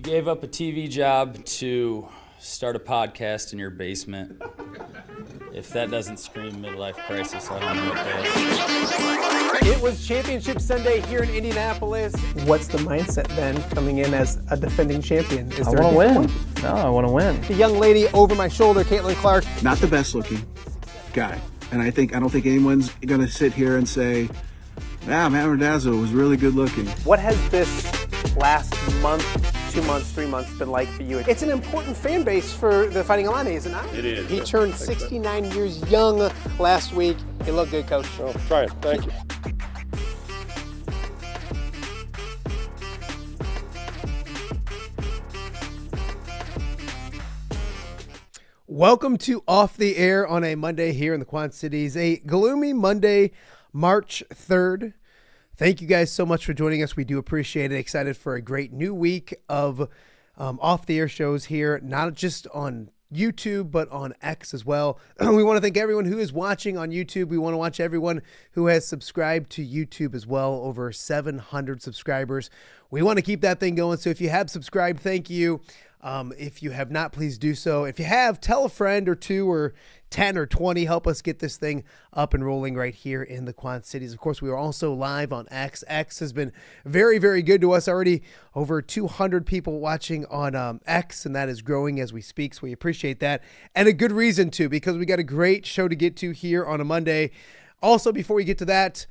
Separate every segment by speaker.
Speaker 1: Gave up a TV job to start a podcast in your basement. If that doesn't scream midlife crisis, I don't know what does.
Speaker 2: It was Championship Sunday here in Indianapolis. What's the mindset then coming in as a defending champion?
Speaker 3: I want to win. No, I want to win.
Speaker 2: The young lady over my shoulder, Caitlin Clark.
Speaker 4: Not the best looking guy. And I don't think anyone's going to sit here and say, Matt Randazzo was really good looking.
Speaker 2: What has this last month, 2 months, 3 months been like for you? It's an important fan base for the Fighting Illini, is it not?
Speaker 5: It is.
Speaker 2: He turned 69 years young last week. He looked good, Coach.
Speaker 5: Oh, try it. Thank you.
Speaker 2: Welcome to Off the Air on a Monday here in the Quad Cities. A gloomy Monday, March 3rd. Thank you guys so much for joining us. We do appreciate it. Excited for a great new week of off-the-air shows here, not just on YouTube, but on X as well. We want to thank everyone who is watching on YouTube. We want to watch everyone who has subscribed to YouTube as well, over 700 subscribers. We want to keep that thing going, so if you have subscribed, thank you. If you have not, please do so. If you have, tell a friend or two or 10 or 20. Help us get this thing up and rolling right here in the Quad Cities. Of course, we are also live on X. X has been very, very good to us. Already over 200 people watching on X, and that is growing as we speak, so we appreciate that. And a good reason to, because we got a great show to get to here on a Monday. Also, before we get to that,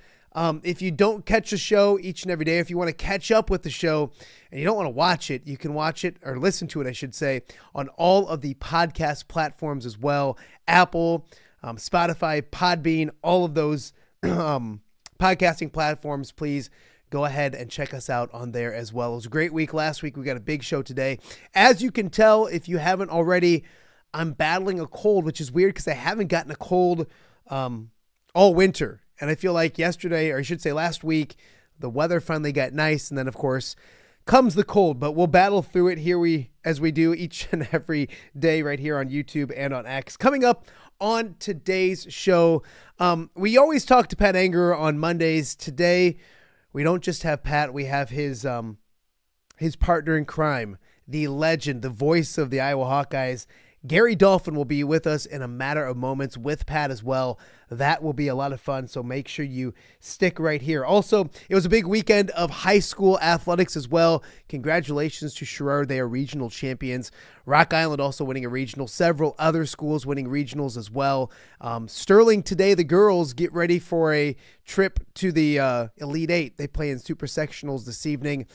Speaker 2: if you don't catch the show each and every day, if you want to catch up with the show and you don't want to watch it, you can watch it or listen to it, I should say, on all of the podcast platforms as well. Apple, Spotify, Podbean, all of those podcasting platforms. Please go ahead and check us out on there as well. It was a great week last week. We got a big show today. As you can tell, if you haven't already, I'm battling a cold, which is weird because I haven't gotten a cold all winter. And I feel like yesterday, or I should say last week, the weather finally got nice. And then, of course, comes the cold. But we'll battle through it here as we do each and every day right here on YouTube and on X. Coming up on today's show, we always talk to Pat Angerer on Mondays. Today, we don't just have Pat. We have his partner in crime, the legend, the voice of the Iowa Hawkeyes. Gary Dolphin will be with us in a matter of moments with Pat as well. That will be a lot of fun, so make sure you stick right here. Also, it was a big weekend of high school athletics as well. Congratulations to Sherrard. They are regional champions. Rock Island also winning a regional. Several other schools winning regionals as well. Sterling today, the girls get ready for a trip to the Elite Eight. They play in super sectionals this evening.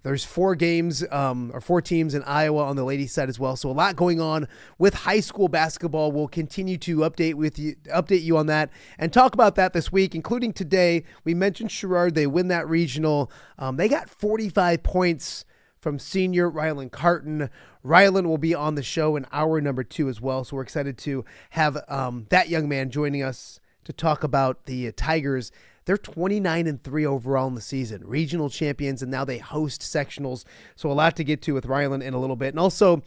Speaker 2: There's 4 games or 4 teams in Iowa on the ladies' side as well. So a lot going on with high school basketball. We'll continue to update you on that and talk about that this week, including today. We mentioned Sherrard. They win that regional. They got 45 points from senior Rylan Carton. Rylan will be on the show in hour number 2 as well. So we're excited to have that young man joining us to talk about the Tigers. They're 29-3 overall in the season, regional champions, and now they host sectionals. So a lot to get to with Rylan in a little bit. And also,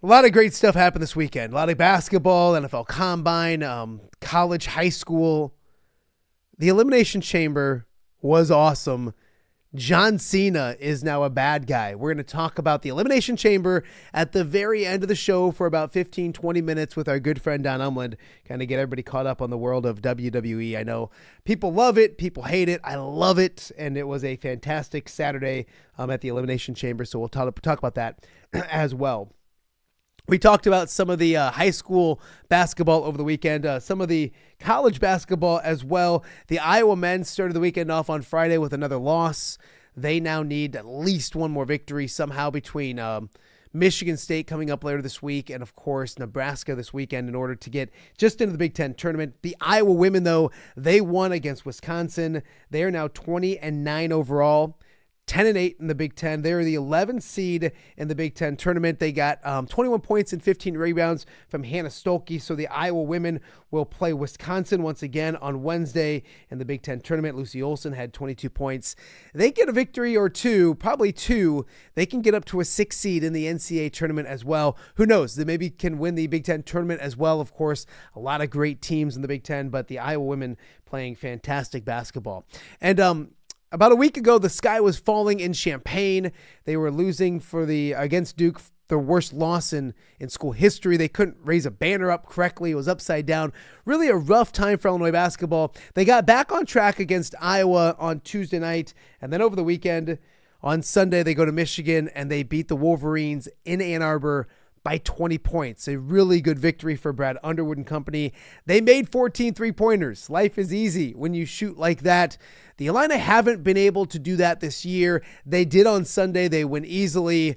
Speaker 2: a lot of great stuff happened this weekend. A lot of basketball, NFL Combine, college, high school. The Elimination Chamber was awesome. John Cena is now a bad guy. We're going to talk about the Elimination Chamber at the very end of the show for about 15, 20 minutes with our good friend Don Umland, kind of get everybody caught up on the world of WWE. I know people love it, people hate it. I love it, and it was a fantastic Saturday at the Elimination Chamber, so we'll talk about that as well. We talked about some of the high school basketball over the weekend, some of the college basketball as well. The Iowa men started the weekend off on Friday with another loss. They now need at least one more victory somehow between Michigan State coming up later this week and, of course, Nebraska this weekend in order to get just into the Big Ten tournament. The Iowa women, though, they won against Wisconsin. They are now 20-9 overall. 10-8 in the Big Ten. They're the 11th seed in the Big Ten tournament. They got 21 points and 15 rebounds from Hannah Stolke. So the Iowa women will play Wisconsin once again on Wednesday in the Big Ten tournament. Lucy Olson had 22 points. They get a victory or two, probably two. They can get up to a 6 seed in the NCAA tournament as well. Who knows? They maybe can win the Big Ten tournament as well. Of course, a lot of great teams in the Big Ten, but the Iowa women playing fantastic basketball. And about a week ago, the sky was falling in Champaign. They were losing against Duke, their worst loss in school history. They couldn't raise a banner up correctly. It was upside down. Really a rough time for Illinois basketball. They got back on track against Iowa on Tuesday night, and then over the weekend, on Sunday, they go to Michigan, and they beat the Wolverines in Ann Arbor by 20 points. A really good victory for Brad Underwood and company. They made 14 three-pointers. Life is easy when you shoot like that. The Illini haven't been able to do that this year. They did on Sunday. They win easily.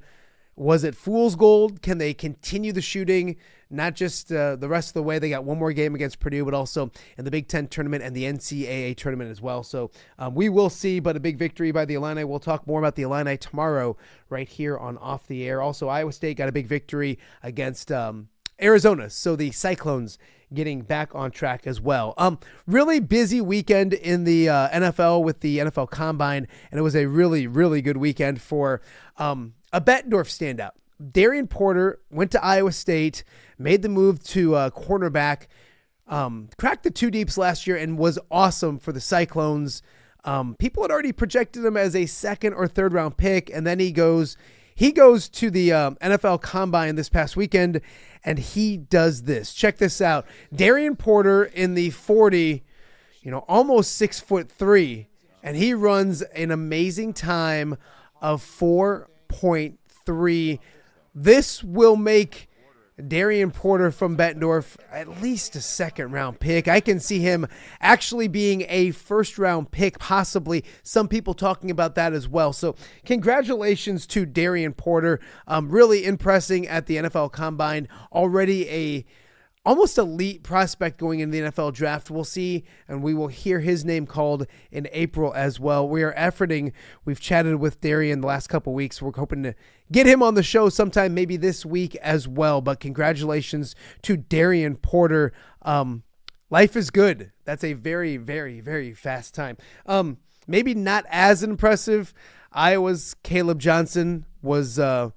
Speaker 2: Was it fool's gold? Can they continue the shooting? Not just the rest of the way. They got one more game against Purdue, but also in the Big Ten tournament and the NCAA tournament as well. So we will see, but a big victory by the Illini. We'll talk more about the Illini tomorrow right here on Off the Air. Also, Iowa State got a big victory against Arizona. So the Cyclones getting back on track as well. Really busy weekend in the NFL with the NFL Combine, and it was a really, really good weekend for a Bettendorf standout. Darian Porter went to Iowa State, made the move to cornerback, cracked the two deeps last year and was awesome for the Cyclones. People had already projected him as a second or third round pick, and then he goes to the NFL Combine this past weekend, and he does this. Check this out. Darian Porter in the 40, almost 6'3", and he runs an amazing time of 4.3. This will make Darian Porter from Bettendorf at least a second-round pick. I can see him actually being a first-round pick, possibly. Some people talking about that as well. So congratulations to Darian Porter. Really impressing at the NFL Combine. Already a almost elite prospect going into the NFL draft. We'll see, and we will hear his name called in April as well. We are efforting. We've chatted with Darian the last couple weeks. We're hoping to get him on the show sometime, maybe this week as well. But congratulations to Darian Porter. Life is good. That's a very, very, very fast time. Maybe not as impressive. Iowa's Caleb Johnson ran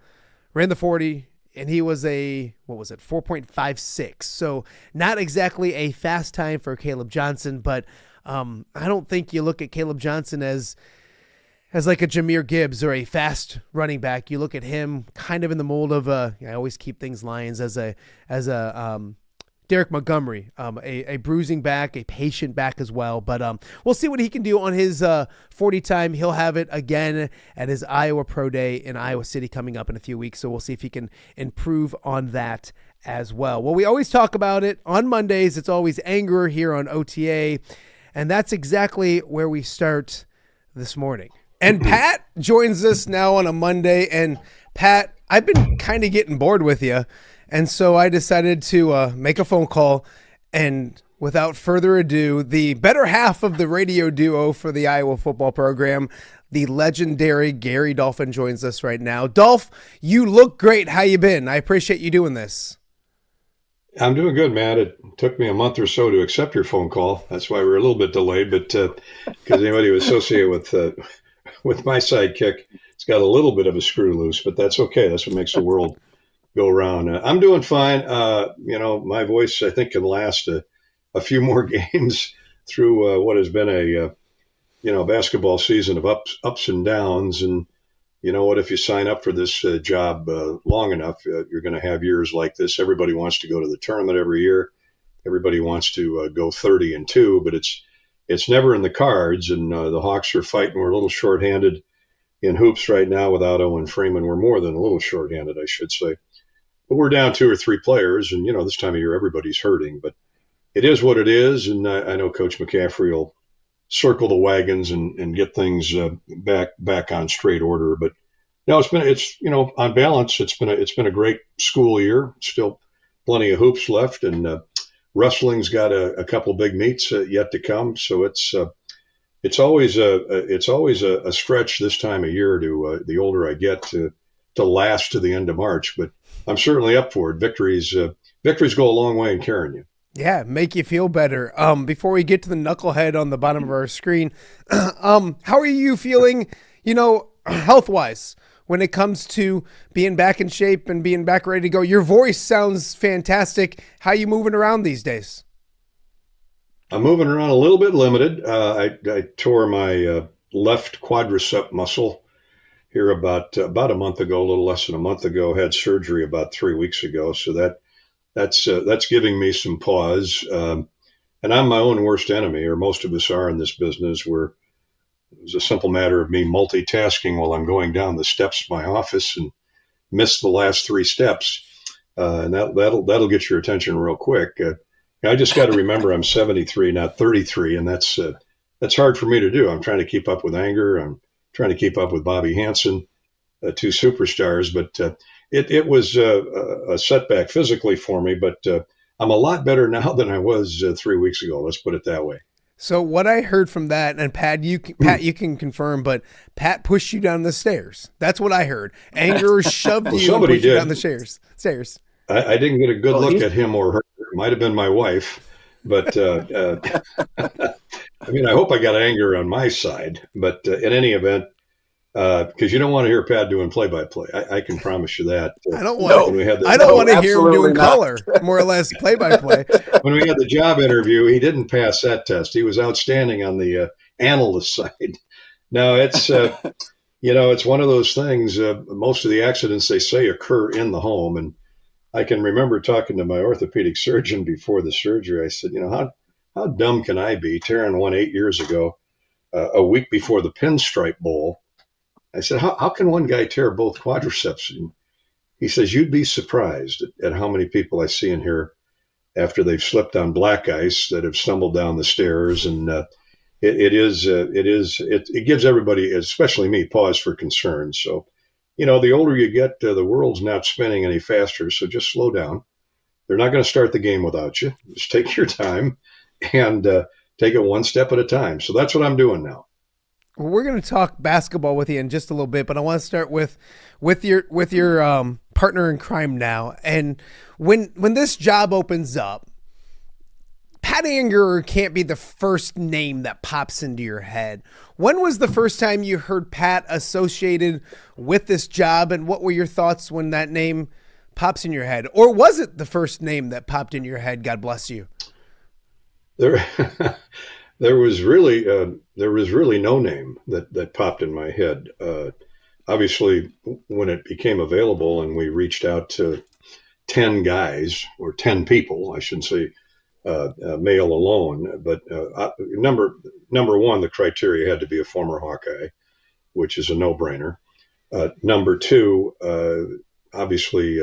Speaker 2: the 40. And he was 4.56. So not exactly a fast time for Caleb Johnson, but I don't think you look at Caleb Johnson as like a Jahmyr Gibbs or a fast running back. You look at him kind of in the mold of I always keep things Lions as a Derek Montgomery, a bruising back, a patient back as well. But we'll see what he can do on his 40 time. He'll have it again at his Iowa Pro Day in Iowa City coming up in a few weeks. So we'll see if he can improve on that as well. Well, we always talk about it on Mondays. It's always Angerer here on OTA. And that's exactly where we start this morning. And Pat joins us now on a Monday. And Pat, I've been kind of getting bored with you. And so I decided to make a phone call, and without further ado, the better half of the radio duo for the Iowa football program, the legendary Gary Dolphin, joins us right now. Dolph, you look great. How you been? I appreciate you doing this.
Speaker 5: I'm doing good, Matt. It took me a month or so to accept your phone call. That's why we were a little bit delayed, but because anybody who associated with my sidekick, it's got a little bit of a screw loose, but that's okay. That's what makes the world go around. I'm doing fine. My voice, I think, can last a few more games through what has been a basketball season of ups and downs. And you know what, if you sign up for this job long enough, you're going to have years like this. Everybody wants to go to the tournament every year. Everybody wants to go 30-2, but it's never in the cards. And the Hawks are fighting. We're a little shorthanded in hoops right now without Owen Freeman. We're more than a little shorthanded, I should say. But we're down 2 or 3 players, and, this time of year everybody's hurting. But it is what it is, and I know Coach McCaffrey will circle the wagons and get things back on straight order. But no, it's on balance, it's been a great school year. Still plenty of hoops left, and wrestling's got a couple big meets yet to come. So it's always a stretch this time of year to the older I get to last to the end of March. But I'm certainly up for it. Victories go a long way in carrying you.
Speaker 2: Yeah, make you feel better. Before we get to the knucklehead on the bottom of our screen, how are you feeling, health-wise, when it comes to being back in shape and being back ready to go? Your voice sounds fantastic. How are you moving around these days?
Speaker 5: I'm moving around a little bit limited. I tore my left quadricep muscle here about a month ago, a little less than a month ago. Had surgery about 3 weeks ago, so that's giving me some pause. And I'm my own worst enemy, or most of us are in this business, where it's a simple matter of me multitasking while I'm going down the steps of my office and miss the last 3 steps, and that'll get your attention real quick. I just got to remember I'm 73, not 33, and that's hard for me to do. I'm trying to keep up with Anger. I'm trying to keep up with Bobby Hansen, 2 superstars, but it was a setback physically for me. But I'm a lot better now than I was 3 weeks ago. Let's put it that way.
Speaker 2: So what I heard from that, and Pat, you can confirm, but Pat pushed you down the stairs. That's what I heard. Anger shoved you and pushed you down the stairs.
Speaker 5: I didn't get a good look at him or her. It might have been my wife, but I hope I got Anger on my side. But in any event, because you don't want to hear Pat doing play-by-play. I can promise you that.
Speaker 2: I don't want to hear him doing color, more or less play-by-play.
Speaker 5: When we had the job interview, he didn't pass that test. He was outstanding on the analyst side. No, it's it's one of those things. Most of the accidents, they say, occur in the home, and I can remember talking to my orthopedic surgeon before the surgery. I said, how dumb can I be? Tearing one 8 years ago, a week before the Pinstripe Bowl. I said, how can one guy tear both quadriceps? And he says, you'd be surprised at how many people I see in here after they've slipped on black ice that have stumbled down the stairs. And it gives everybody, especially me, pause for concern. So, the older you get, the world's not spinning any faster. So just slow down. They're not going to start the game without you. Just take your time and take it one step at a time. So that's what I'm doing now.
Speaker 2: Well, we're going to talk basketball with you in just a little bit, but I want to start with your partner in crime now. And when this job opens up, Pat Angerer can't be the first name that pops into your head. When was the first time you heard Pat associated with this job, and what were your thoughts when that name pops in your head? Or was it the first name that popped in your head? God bless you.
Speaker 5: There was really no name that popped in my head. Obviously, when it became available and we reached out to 10 guys, or 10 people, I shouldn't say male alone, but number one, the criteria had to be a former Hawkeye, which is a no-brainer. Number two, obviously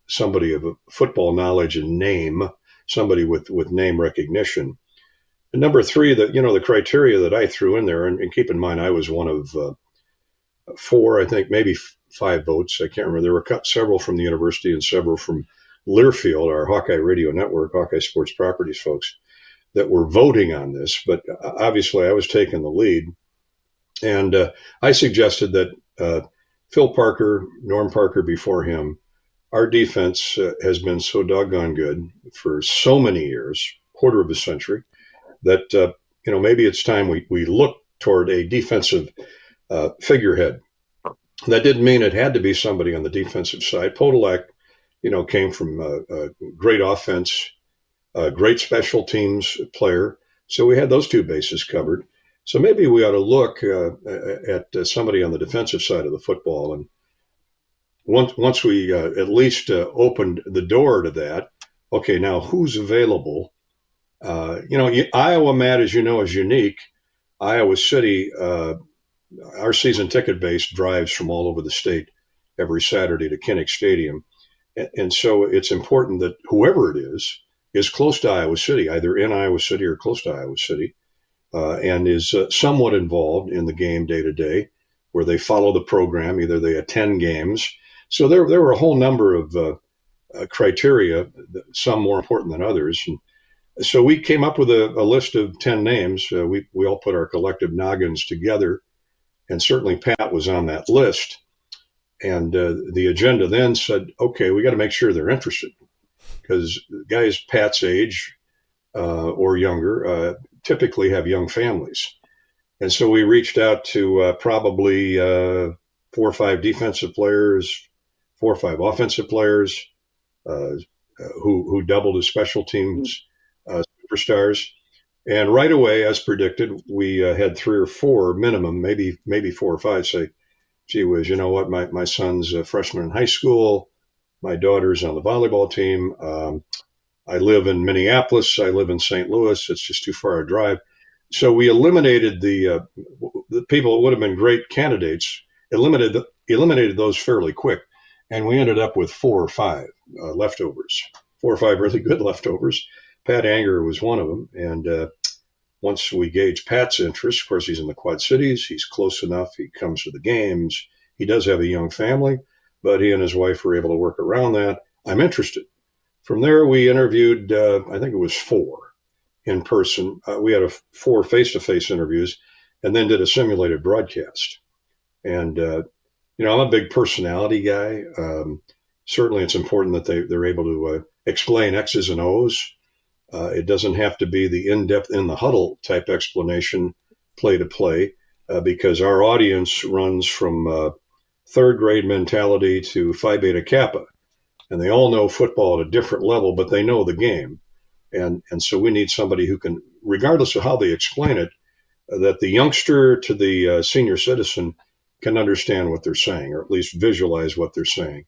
Speaker 5: somebody of football knowledge and name, somebody with name recognition. And number three, the criteria that I threw in there, and keep in mind, I was one of 4, I think, maybe 5 votes. I can't remember. There were several from the university and several from Learfield, our Hawkeye Radio Network, Hawkeye Sports Properties folks, that were voting on this. But obviously, I was taking the lead. And I suggested that Phil Parker, Norm Parker before him, our defense has been so doggone good for so many years, quarter of a century, that maybe it's time we look toward a defensive figurehead. That didn't mean it had to be somebody on the defensive side. Podolak, came from a great offense, a great special teams player. So we had those 2 bases covered. So maybe we ought to look at somebody on the defensive side of the football. And once we at least opened the door to that, okay, now who's available? Iowa, Matt, as you know, is unique. Iowa City, our season ticket base drives from all over the state every Saturday to Kinnick Stadium. And so it's important that whoever it is close to Iowa City, either in Iowa City or close to Iowa City. and is somewhat involved in the game day to day, where they follow the program, either they attend games. So there were a whole number of criteria, some more important than others. And so we came up with a list of 10 names. We all put our collective noggins together, and certainly Pat was on that list. And the agenda then said, okay, we got to make sure they're interested, because guys Pat's age or younger typically have young families. And so we reached out to probably 4 or 5 defensive players, 4 or 5 offensive players who doubled as special teams superstars. And right away, as predicted, we had 3 or 4 minimum, maybe 4 or 5 say, gee whiz, you know what, my son's a freshman in high school. My daughter's on the volleyball team. I live in Minneapolis. I live in St. Louis. It's just too far a drive. So we eliminated the people that would have been great candidates, eliminated those fairly quick. And we ended up with 4 or 5 leftovers, 4 or 5 really good leftovers. Pat Angerer was one of them. And once we gauged Pat's interest, of course, he's in the Quad Cities. He's close enough. He comes to the games. He does have a young family, but he and his wife were able to work around that. I'm interested. From there, we interviewed, I think it was 4 in person. We had 4 face-to-face interviews and then did a simulated broadcast. And, I'm a big personality guy. Certainly it's important that they're able to explain X's and O's. It doesn't have to be the in-depth, in the huddle type explanation play to play, because our audience runs from third grade mentality to Phi Beta Kappa. And they all know football at a different level, but they know the game. And so we need somebody who can, regardless of how they explain it, that the youngster to the senior citizen can understand what they're saying, or at least visualize what they're saying.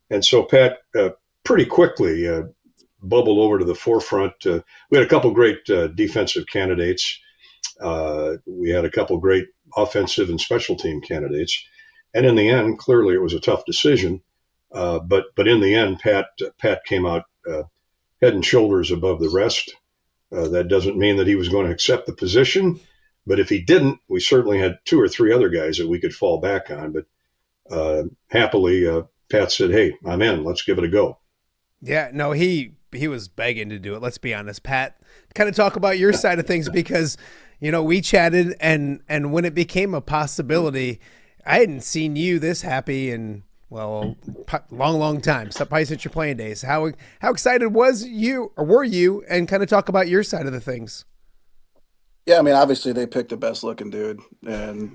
Speaker 5: And so Pat pretty quickly bubbled over to the forefront. We had a couple great defensive candidates. We had a couple great offensive and special team candidates. And in the end, clearly it was a tough decision. But in the end, Pat came out head and shoulders above the rest. That doesn't mean that he was going to accept the position, but if he didn't, we certainly had 2 or 3 other guys that we could fall back on. But happily, Pat said, "Hey, I'm in. Let's give it a go."
Speaker 2: Yeah, no, he was begging to do it. Let's be honest, Pat. Kind of talk about your side of things, because we chatted, and when it became a possibility, I hadn't seen you this happy in, well, long time. So probably since your playing days. How excited were you? And kind of talk about your side of the things.
Speaker 6: Yeah, I mean, obviously they picked the best looking dude, and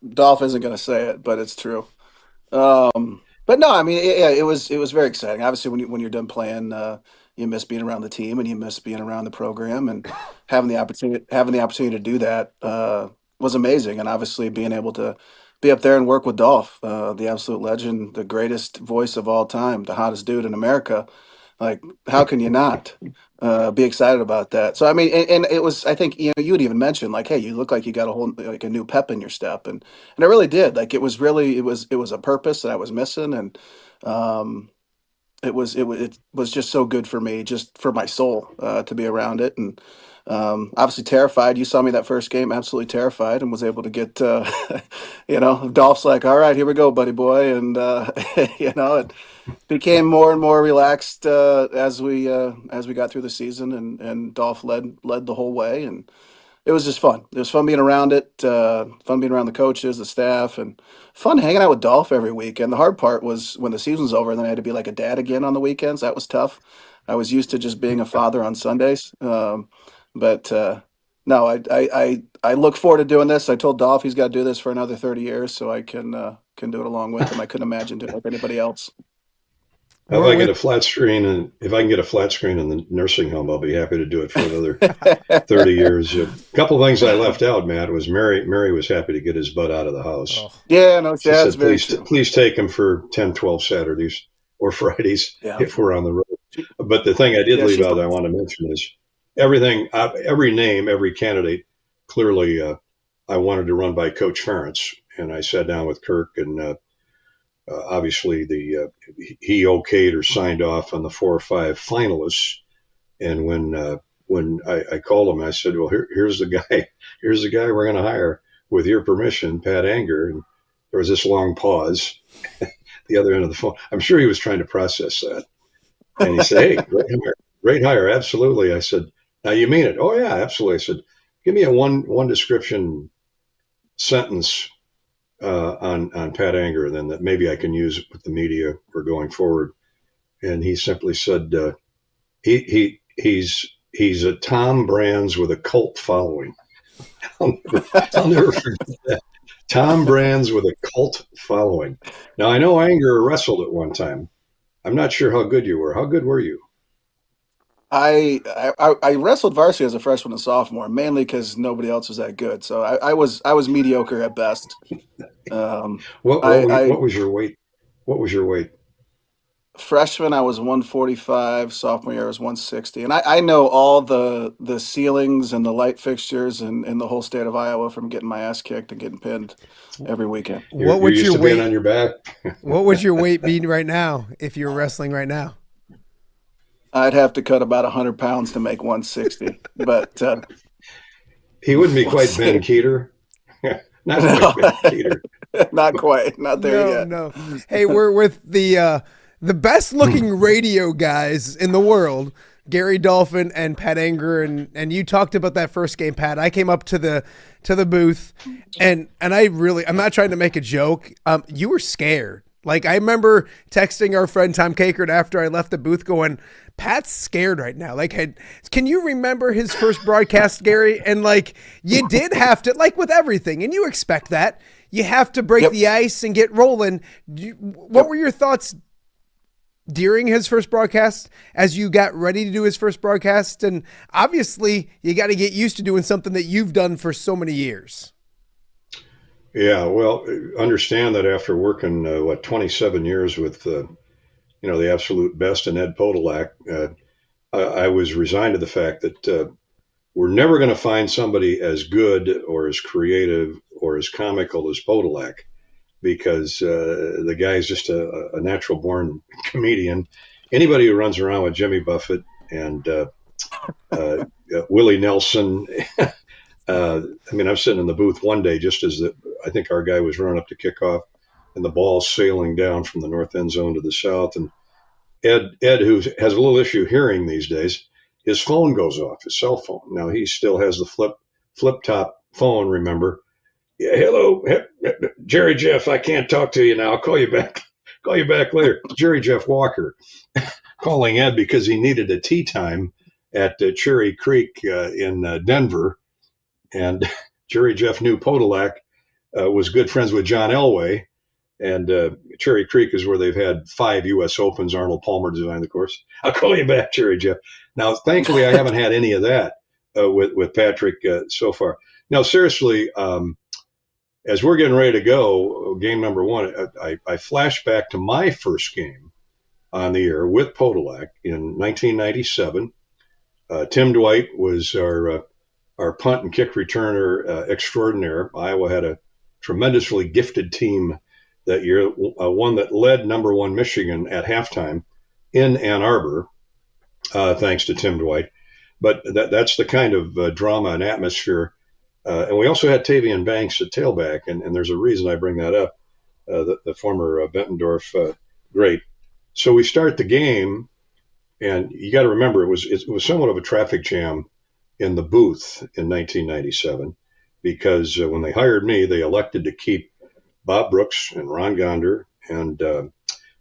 Speaker 6: Dolph isn't going to say it, but it's true. But no, I mean, it was very exciting. Obviously, when you're done playing, you miss being around the team and you miss being around the program, and having the opportunity to do that was amazing. And obviously, being able to be up there and work with Dolph, the absolute legend, the greatest voice of all time, the hottest dude in America. Like, how can you not be excited about that? So, I mean, and it was, I think, you had even mentioned, like, hey, you look like you got a new pep in your step. And I really did. Like, it was a purpose that I was missing. And it was just so good for me, just for my soul, to be around it. And obviously terrified. You saw me that first game, absolutely terrified, and was able to get, Dolph's like, all right, here we go, buddy boy. And, it became more and more relaxed as we got through the season, and Dolph led the whole way. And it was just fun. It was fun being around it, fun being around the coaches, the staff, and fun hanging out with Dolph every week. And the hard part was when the season was over and then I had to be like a dad again on the weekends. That was tough. I was used to just being a father on Sundays. But no, I look forward to doing this. I told Dolph he's got to do this for another 30 years so I can do it along with him. I couldn't imagine doing it with anybody else.
Speaker 5: If I get a flat screen, and if I can get a flat screen in the nursing home, I'll be happy to do it for another 30 years. A couple of things I left out, Matt, was Mary was happy to get his butt out of the house.
Speaker 6: Oh. Yeah, no,
Speaker 5: she said, please take him for 10, 12 Saturdays or Fridays if we're on the road. But the thing I did leave out that I want to mention is everything, every name, every candidate, clearly I wanted to run by Coach Ferentz. And I sat down with Kirk, and obviously he okayed or signed off on the 4 or 5 finalists. And when when I called him, I said, well, here's the guy. Here's the guy we're going to hire with your permission, Pat Angerer. And there was this long pause at the other end of the phone. I'm sure he was trying to process that. And he said, hey, great hire. Absolutely. I said, now you mean it? Oh, yeah, absolutely. I said, give me a one description sentence on Pat Angerer, then that maybe I can use with the media or going forward. And he simply said, he's a Tom Brands with a cult following. I'll never forget that. Tom Brands with a cult following. Now, I know Angerer wrestled at one time. I'm not sure how good you were. How good were you?
Speaker 6: I wrestled varsity as a freshman and sophomore, mainly because nobody else was that good. So I was mediocre at best.
Speaker 5: What was your weight? What was your weight?
Speaker 6: Freshman, I was 145. Sophomore year, I was 160. And I know all the ceilings and the light fixtures in the whole state of Iowa from getting my ass kicked and getting pinned every weekend.
Speaker 2: What would
Speaker 5: your weight on your back?
Speaker 2: What would your weight be right now if you were wrestling right now?
Speaker 6: I'd have to cut about 100 pounds to make 160. But
Speaker 5: he wouldn't be quite Ben Keeter. Not quite Ben Keeter.
Speaker 6: Not quite. Not there yet.
Speaker 2: No. Hey, we're with the best looking radio guys in the world, Gary Dolphin and Pat Angerer, and you talked about that first game, Pat. I came up to the booth and I'm not trying to make a joke. You were scared. Like, I remember texting our friend Tom Kakert after I left the booth going, Pat's scared right now. Like, can you remember his first broadcast, Gary? And like, you did have to, like with everything, and you expect that, you have to break the ice and get rolling. What were your thoughts during his first broadcast as you got ready to do his first broadcast? And obviously you got to get used to doing something that you've done for so many years.
Speaker 5: Yeah, well, understand that after working 27 years with the absolute best in Ed Podolak, I was resigned to the fact that we're never going to find somebody as good or as creative or as comical as Podolak, because the guy is just a natural born comedian. Anybody who runs around with Jimmy Buffett and Willie Nelson. I'm sitting in the booth one day just as I think our guy was running up to kickoff and the ball's sailing down from the north end zone to the south. And Ed, who has a little issue hearing these days, his phone goes off, his cell phone. Now he still has the flip top phone, remember? Yeah, hello, Jerry Jeff, I can't talk to you now. I'll call you back later. Jerry Jeff Walker calling Ed because he needed a tea time at Cherry Creek in Denver. And Jerry Jeff knew Podolak was good friends with John Elway. And Cherry Creek is where they've had 5 U.S. Opens. Arnold Palmer designed the course. I'll call you back, Jerry Jeff. Now, thankfully, I haven't had any of that with Patrick so far. Now, seriously, as we're getting ready to go, game number one, I flash back to my first game on the air with Podolak in 1997. Tim Dwight was our punt and kick returner extraordinaire. Iowa had a tremendously gifted team that year, one that led number 1 Michigan at halftime in Ann Arbor, thanks to Tim Dwight. But that's the kind of drama and atmosphere. And we also had Tavian Banks at tailback, and there's a reason I bring that up, the former Bettendorf great. So we start the game, and you got to remember it was somewhat of a traffic jam in the booth in 1997, because when they hired me, they elected to keep Bob Brooks and Ron Gonder and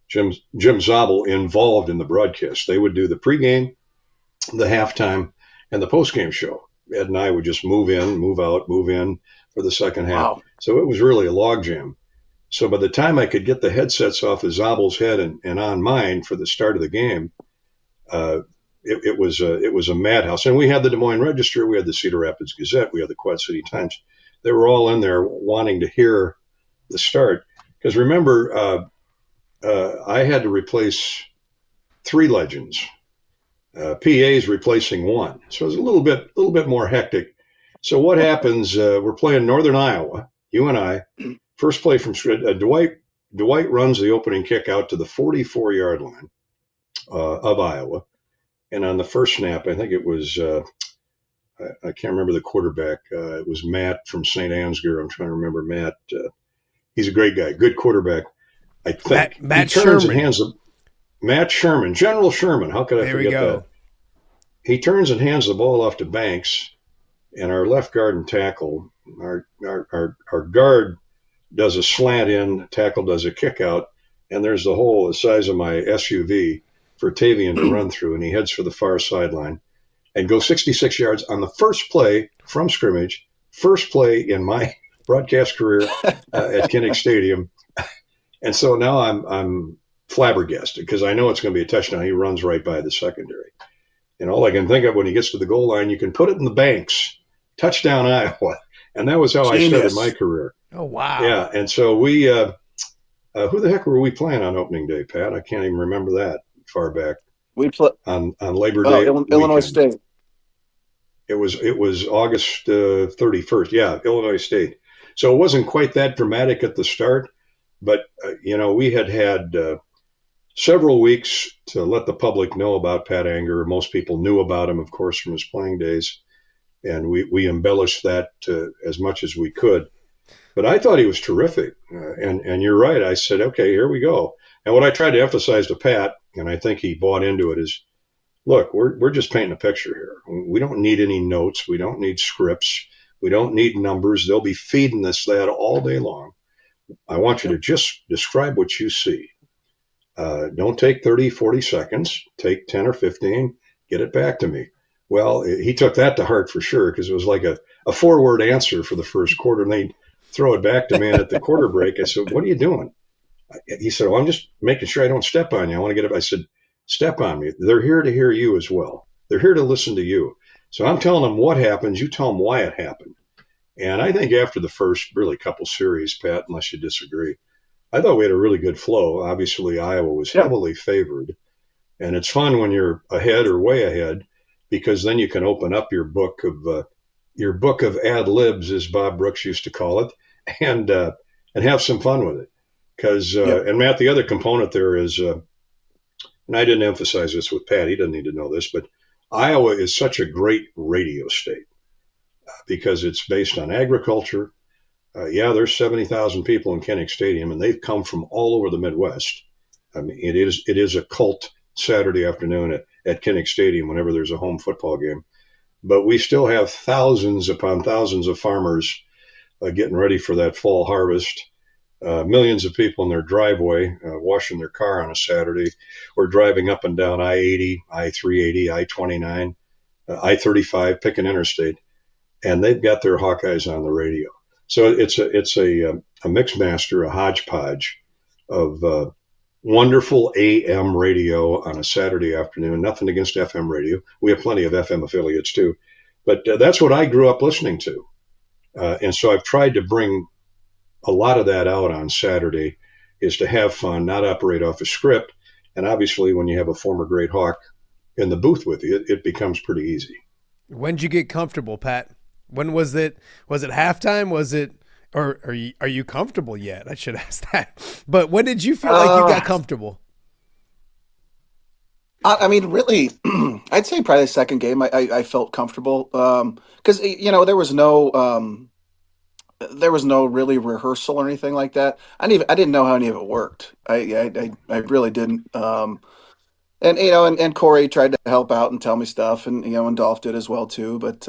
Speaker 5: Jim Zabel involved in the broadcast. They would do the pregame, the halftime, and the postgame show. Ed and I would just move in, move out, move in for the second half. Wow. So it was really a logjam. So by the time I could get the headsets off of Zabel's head and on mine for the start of the game, it was a madhouse. And we had the Des Moines Register, we had the Cedar Rapids Gazette, we had the Quad City Times. They were all in there wanting to hear the start. Because remember, I had to replace 3 legends. PA's replacing 1. So it was a little bit more hectic. So what happens, we're playing Northern Iowa, you and I, first play from Dwight runs the opening kick out to the 44-yard line of Iowa. And on the first snap, I think it was I can't remember the quarterback. It was Matt from St. Angerer. I'm trying to remember Matt. He's a great guy, good quarterback. I think
Speaker 2: Matt
Speaker 5: he turns
Speaker 2: Sherman.
Speaker 5: and hands the Matt Sherman, General Sherman. How could I
Speaker 2: There we
Speaker 5: forget
Speaker 2: go.
Speaker 5: that? He turns and hands the ball off to Banks, and our left guard and tackle, our guard does a slant in, tackle does a kick out, and there's the hole the size of my SUV for Tavian to run through, and he heads for the far sideline and goes 66 yards on the first play from scrimmage, first play in my broadcast career at Kinnick Stadium. And so now I'm flabbergasted because I know it's going to be a touchdown. He runs right by the secondary. And all I can think of when he gets to the goal line, you can put it in the banks, touchdown Iowa. And that was how I started my career.
Speaker 2: Oh, wow.
Speaker 5: Yeah. And so we, who the heck were we playing on opening day, Pat? I can't even remember that far back.
Speaker 6: We play
Speaker 5: on Labor Day.
Speaker 6: Illinois State.
Speaker 5: It was August 31st. Yeah, Illinois State. So it wasn't quite that dramatic at the start, but we had several weeks to let the public know about Pat Angerer. Most people knew about him, of course, from his playing days, and we embellished that as much as we could. But I thought he was terrific, and you're right. I said, okay, here we go. And what I tried to emphasize to Pat, and I think he bought into it, is, look, we're just painting a picture here. We don't need any notes. We don't need scripts. We don't need numbers. They'll be feeding us that all day long. I want you to just describe what you see. Don't take 30, 40 seconds. Take 10 or 15. Get it back to me. Well, he took that to heart for sure, because it was like a 4-word answer for the first quarter, and they'd throw it back to me. And at the quarter break, I said, what are you doing? He said, well, I'm just making sure I don't step on you. I want to get it. I said, step on me. They're here to hear you as well. They're here to listen to you. So I'm telling them what happens. You tell them why it happened. And I think after the first really couple series, Pat, unless you disagree, I thought we had a really good flow. Obviously, Iowa was heavily favored. And it's fun when you're ahead or way ahead, because then you can open up your book of ad libs, as Bob Brooks used to call it, and have some fun with it. Because and Matt, the other component there is, and I didn't emphasize this with Pat, he doesn't need to know this, but Iowa is such a great radio state because it's based on agriculture. There's 70,000 people in Kinnick Stadium, and they've come from all over the Midwest. I mean, it is a cult Saturday afternoon at Kinnick Stadium whenever there's a home football game. But we still have thousands upon thousands of farmers getting ready for that fall harvest. Millions of people in their driveway washing their car on a Saturday, or driving up and down I-80, I-380, I-29, I-35, pick an interstate, and they've got their Hawkeyes on the radio. So it's a mix master, a hodgepodge of wonderful AM radio on a Saturday afternoon. Nothing against FM radio. We have plenty of FM affiliates too, but that's what I grew up listening to, and so I've tried to bring a lot of that out on Saturday, is to have fun, not operate off a script. And obviously, when you have a former great Hawk in the booth with you, it becomes pretty easy.
Speaker 2: When did you get comfortable, Pat? When was it? Was it halftime? Was it, or are you comfortable yet? I should ask that. But when did you feel like you got comfortable?
Speaker 6: I mean, really, I'd say probably the second game I felt comfortable, because there was no really rehearsal or anything like that. I didn't know how any of it worked. I really didn't. And Corey tried to help out and tell me stuff, and and Dolph did as well too. But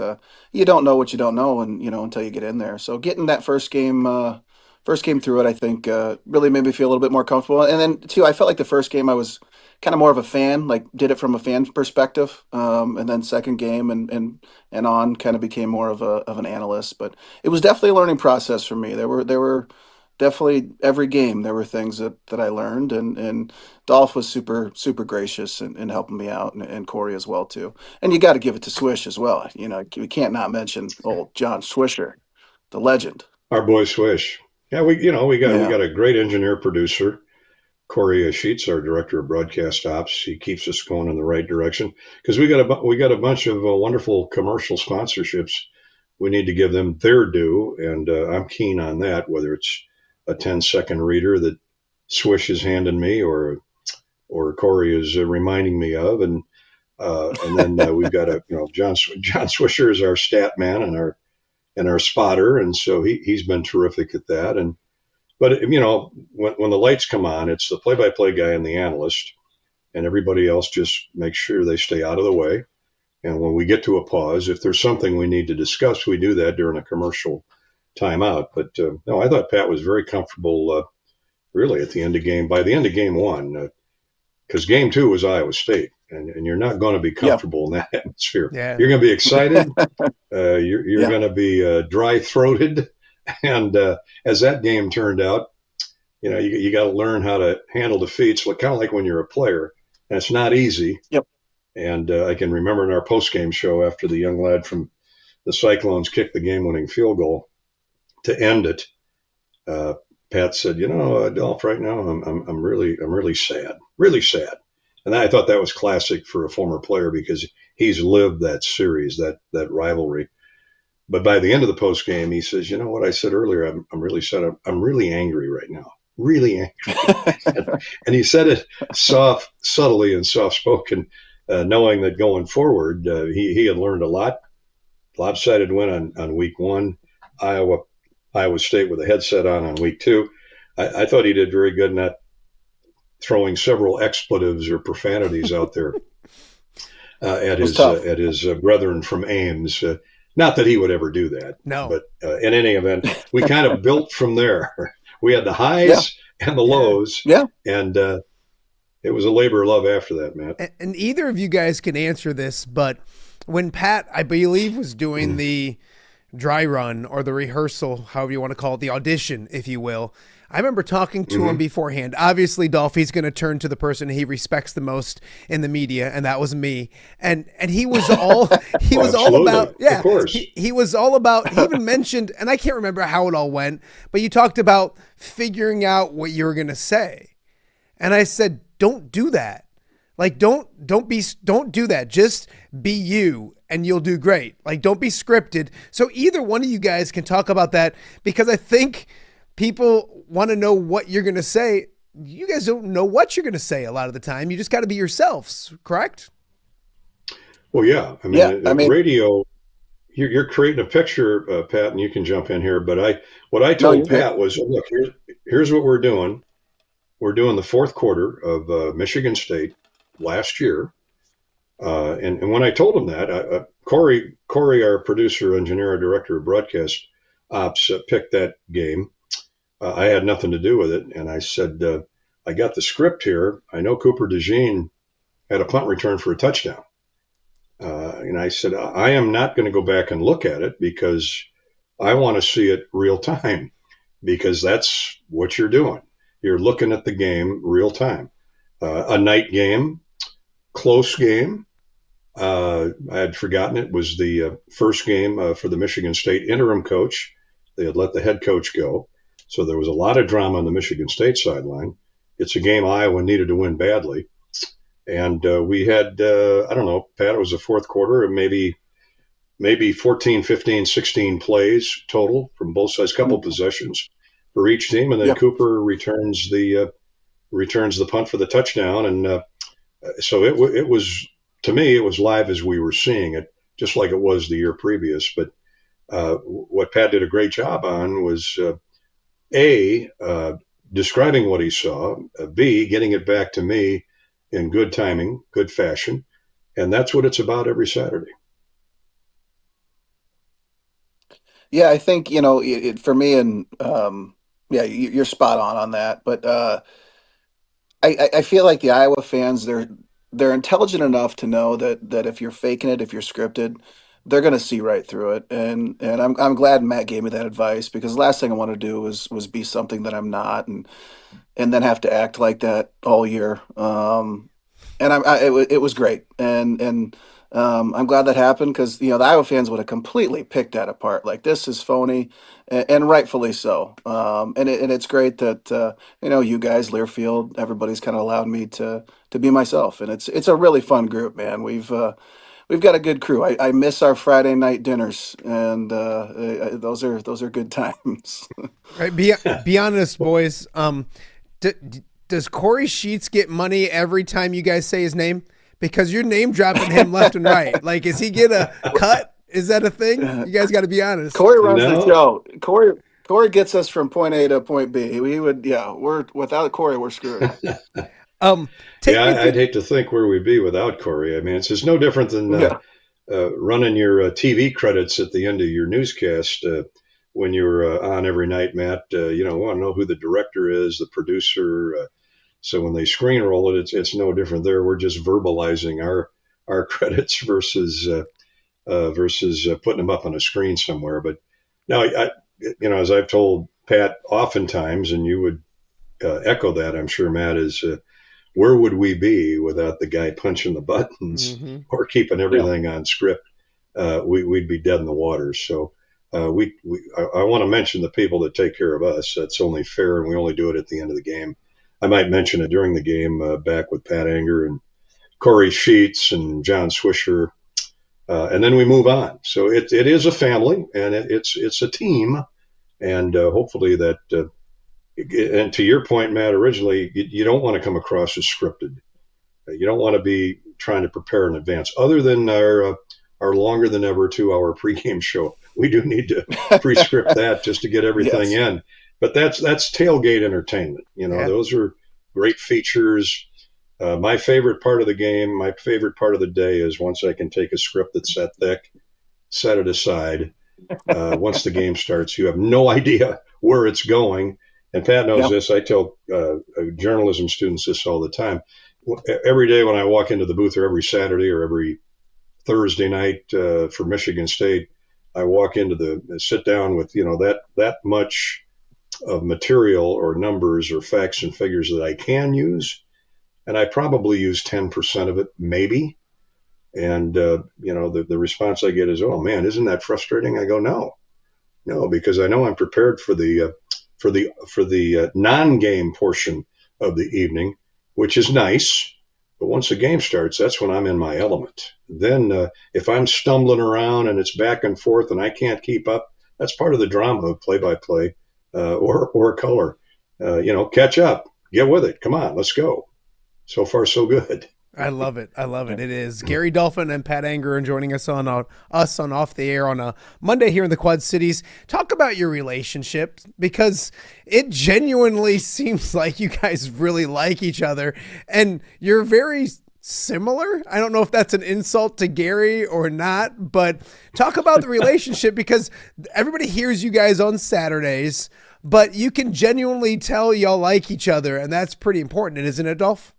Speaker 6: you don't know what you don't know, and until you get in there. So getting that first game through it, I think really made me feel a little bit more comfortable. And then too, I felt like the first game I was kind of more of a fan, like did it from a fan perspective. And then second game and on kind of became more of an analyst. But it was definitely a learning process for me. There were definitely every game there were things that I learned, and Dolph was super gracious in helping me out, and Corey as well too. And you got to give it to Swish as well. We can't not mention old John Swisher, the legend.
Speaker 5: Our boy Swish. Yeah, we got a great engineer producer. Corey Sheets, our director of broadcast ops, he keeps us going in the right direction, because we got a bunch of wonderful commercial sponsorships. We need to give them their due, and I'm keen on that, whether it's a 10-second reader that Swish is handing me or Corey is reminding me of. And And then we've got John Swisher is our stat man and our spotter, and so he's been terrific at that. But when the lights come on, it's the play-by-play guy and the analyst, and everybody else just makes sure they stay out of the way. And when we get to a pause, if there's something we need to discuss, we do that during a commercial timeout. But no, I thought Pat was very comfortable, really, at the end of by the end of game one, because game two was Iowa State, and you're not going to be comfortable in that atmosphere.
Speaker 2: Yeah.
Speaker 5: You're going to be excited. You're going to be dry-throated. And as that game turned out, you got to learn how to handle defeats, kind of like when you're a player. And it's not easy.
Speaker 6: Yep.
Speaker 5: And I can remember in our post-game show after the young lad from the Cyclones kicked the game-winning field goal to end it, Pat said, Dolph, right now I'm really sad, really sad. And I thought that was classic for a former player because he's lived that series, that rivalry. But by the end of the post game, he says, you know what I said earlier, I'm really sad. I'm really angry right now, really angry. and he said it subtly and soft-spoken, knowing that going forward, he had learned a lot. Lopsided win on week one, Iowa State with a headset on week two. I thought he did very good, not throwing several expletives or profanities out there at his brethren from Ames. Not that he would ever do that.
Speaker 2: No.
Speaker 5: But in any event, we kind of built from there. We had the highs and the lows.
Speaker 6: Yeah.
Speaker 5: And it was a labor of love after that, Matt.
Speaker 2: And either of you guys can answer this, but when Pat, I believe, was doing the dry run or the rehearsal, however you want to call it, the audition, if you will, I remember talking to him beforehand. Obviously, Dolph, he's going to turn to the person he respects the most in the media, and that was me. And he was all all about,
Speaker 5: of course.
Speaker 2: He was all about. He even mentioned, and I can't remember how it all went, but you talked about figuring out what you were going to say, and I said, don't do that. Like, don't do that. Just be you and you'll do great. Like, don't be scripted. So either one of you guys can talk about that, because I think people want to know what you're going to say. You guys don't know what you're going to say a lot of the time. You just got to be yourselves, correct?
Speaker 5: Well, yeah. I mean, radio, you're creating a picture, Pat, and you can jump in here. But what I told Pat was, look, here's what we're doing. We're doing the fourth quarter of Michigan State last year. And when I told him that, Corey, our producer, engineer, director of broadcast ops, picked that game. I had nothing to do with it. And I said, I got the script here. I know Cooper DeJean had a punt return for a touchdown. And I said, I am not going to go back and look at it because I want to see it real time, because that's what you're doing. You're looking at the game real time. A night game, close game. I had forgotten it was the first game for the Michigan State interim coach. They had let the head coach go. So there was a lot of drama on the Michigan State sideline. It's a game Iowa needed to win badly. And we had, I don't know, Pat, it was the fourth quarter, and maybe 14, 15, 16 plays total from both sides, couple possessions for each team. And then Cooper returns the punt for the touchdown. And so it was, to me, it was live as we were seeing it, just like it was the year previous. But what Pat did a great job on was, A, describing what he saw, B, getting it back to me in good timing, good fashion. And that's what it's about every Saturday.
Speaker 6: Yeah, I think, for me, and you're spot on that. But I feel like the Iowa fans, they're intelligent enough to know that if you're faking it, if you're scripted, they're going to see right through it. And I'm glad Matt gave me that advice, because the last thing I want to do was be something that I'm not, and then have to act like that all year. It was great. And I'm glad that happened, because, the Iowa fans would have completely picked that apart. Like, this is phony, and rightfully so. And it's great that, you guys, Learfield, everybody's kind of allowed me to be myself. And it's a really fun group, man. We've got a good crew. I miss our Friday night dinners, and those are good times.
Speaker 2: Right, be honest, boys. Does Corey Sheets get money every time you guys say his name? because you're name dropping him left and right. Like, is he get a cut? Is that a thing? You guys got to be honest.
Speaker 6: Corey runs the show. Corey gets us from point A to point B. We're without Corey, we're screwed.
Speaker 5: I'd hate to think where we'd be without Corey. I mean, it's no different than running your TV credits at the end of your newscast when you're on every night, Matt. We want to know who the director is, the producer. So when they screen roll it, it's no different there. We're just verbalizing our credits versus putting them up on a screen somewhere. But now, as I've told Pat oftentimes, and you would echo that, I'm sure, Matt, is where would we be without the guy punching the buttons or keeping everything on script? We'd be dead in the water. So I want to mention the people that take care of us. That's only fair, and we only do it at the end of the game. I might mention it during the game back with Pat Angerer and Corey Sheets and John Swisher, and then we move on. So it is a family, and it's a team, and hopefully that. And to your point, Matt, originally, you don't want to come across as scripted. You don't want to be trying to prepare in advance. Other than our longer than ever 2-hour pregame show, we do need to pre-script that just to get everything in. But that's tailgate entertainment. Those are great features. My favorite part of the game, my favorite part of the day is once I can take a script that's that thick, set it aside. Once the game starts, you have no idea where it's going. And Pat knows this. I tell journalism students this all the time. Every day when I walk into the booth, or every Saturday or every Thursday night for Michigan State, I walk into sit down with that much of material or numbers or facts and figures that I can use, and I probably use 10% of it, maybe. And the response I get is, "Oh man, isn't that frustrating?" I go, "No, because I know I'm prepared for the non-game portion of the evening, which is nice. But once the game starts, that's when I'm in my element. Then if I'm stumbling around and it's back and forth and I can't keep up, that's part of the drama of play-by-play or color. Catch up, get with it. Come on, let's go. So far, so good."
Speaker 2: I love it. It is Gary Dolphin and Pat Angerer joining us on Off the Air on a Monday here in the Quad Cities. Talk about your relationship, because it genuinely seems like you guys really like each other, and you're very similar. I don't know if that's an insult to Gary or not, but talk about the relationship, because everybody hears you guys on Saturdays, but you can genuinely tell y'all like each other, and that's pretty important, isn't it, Dolph?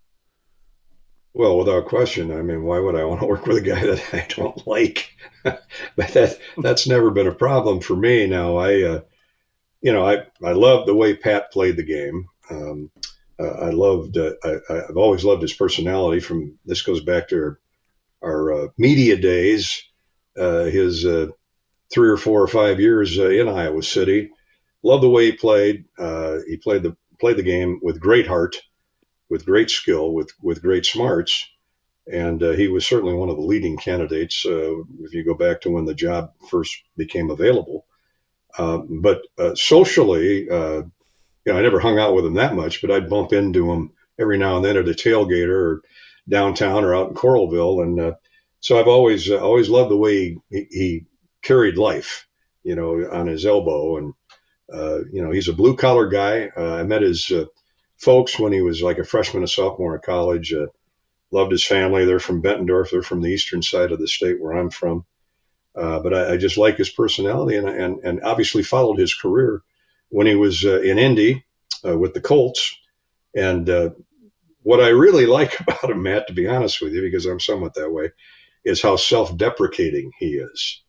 Speaker 5: Well, without question. I mean, why would I want to work with a guy that I don't like? But that's never been a problem for me. Now, I love the way Pat played the game. I've always loved his personality. This goes back to our media days, his 3 or 4 or 5 years in Iowa City. Love the way he played. He played the game with great heart, with great skill, with great smarts. And he was certainly one of the leading candidates if you go back to when the job first became available. But socially, I never hung out with him that much, but I'd bump into him every now and then at a tailgater or downtown or out in Coralville. And so I've always loved the way he carried life, on his elbow. And, he's a blue collar guy. I met his folks when he was like a freshman, a sophomore in college. Loved his family. They're from Bettendorf. They're from the eastern side of the state where I'm from. But I just like his personality, and obviously followed his career when he was in Indy with the Colts. And what I really like about him, Matt, to be honest with you, because I'm somewhat that way, is how self-deprecating he is.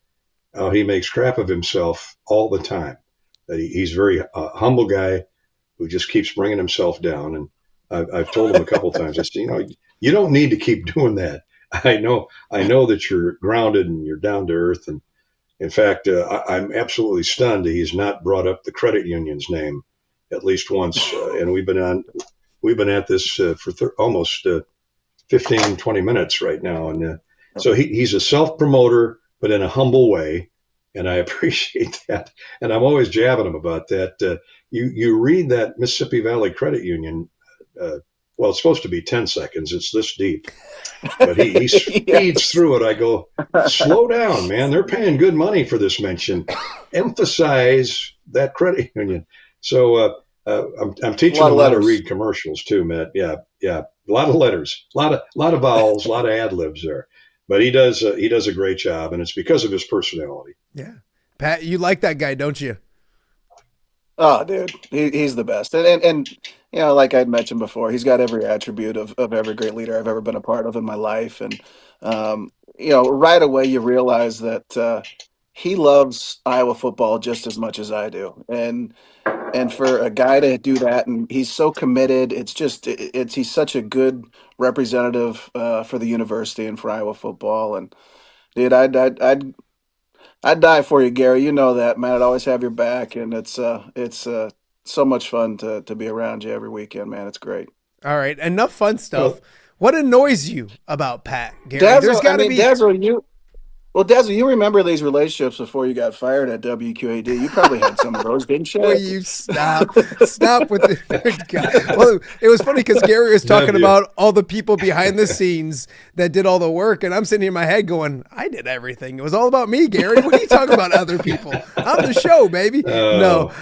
Speaker 5: He makes crap of himself all the time. He's a very humble guy who just keeps bringing himself down. And I've told him a couple times, I said, you don't need to keep doing that. I know that you're grounded and you're down to earth. And in fact, I'm absolutely stunned that he's not brought up the credit union's name at least once. And we've been at this for almost 15, 20 minutes right now. And so he's a self-promoter, but in a humble way. And I appreciate that. And I'm always jabbing him about that. You read that Mississippi Valley Credit Union well, it's supposed to be 10 seconds. It's this deep. But he speeds through it. I go, slow down, man. They're paying good money for this mention. Emphasize that credit union. So I'm teaching him how to read commercials too, Matt. Yeah. A lot of letters, a lot of vowels, a lot of ad libs there. But he does a great job, and it's because of his personality.
Speaker 2: Yeah. Pat, you like that guy, don't you?
Speaker 6: Oh, dude, he's the best. And you know, like I'd mentioned before, he's got every attribute of every great leader I've ever been a part of in my life. And, you know, right away you realize that he loves Iowa football just as much as I do. And for a guy to do that, and he's so committed, he's such a good representative for the university and for Iowa football. And, dude, I'd die for you, Gary. You know that, man. I'd always have your back, and it's so much fun to be around you every weekend, man. It's great.
Speaker 2: All right, enough fun stuff. What annoys you about Pat, Gary?
Speaker 6: Dazzle, you remember these relationships before you got fired at WQAD. You probably had some of those, didn't you?
Speaker 2: Will you stop with the guy? Well, it was funny because Gary was talking about all the people behind the scenes that did all the work, and I'm sitting here in my head going, I did everything. It was all about me, Gary. What are you talking about other people? I'm the show, baby. No.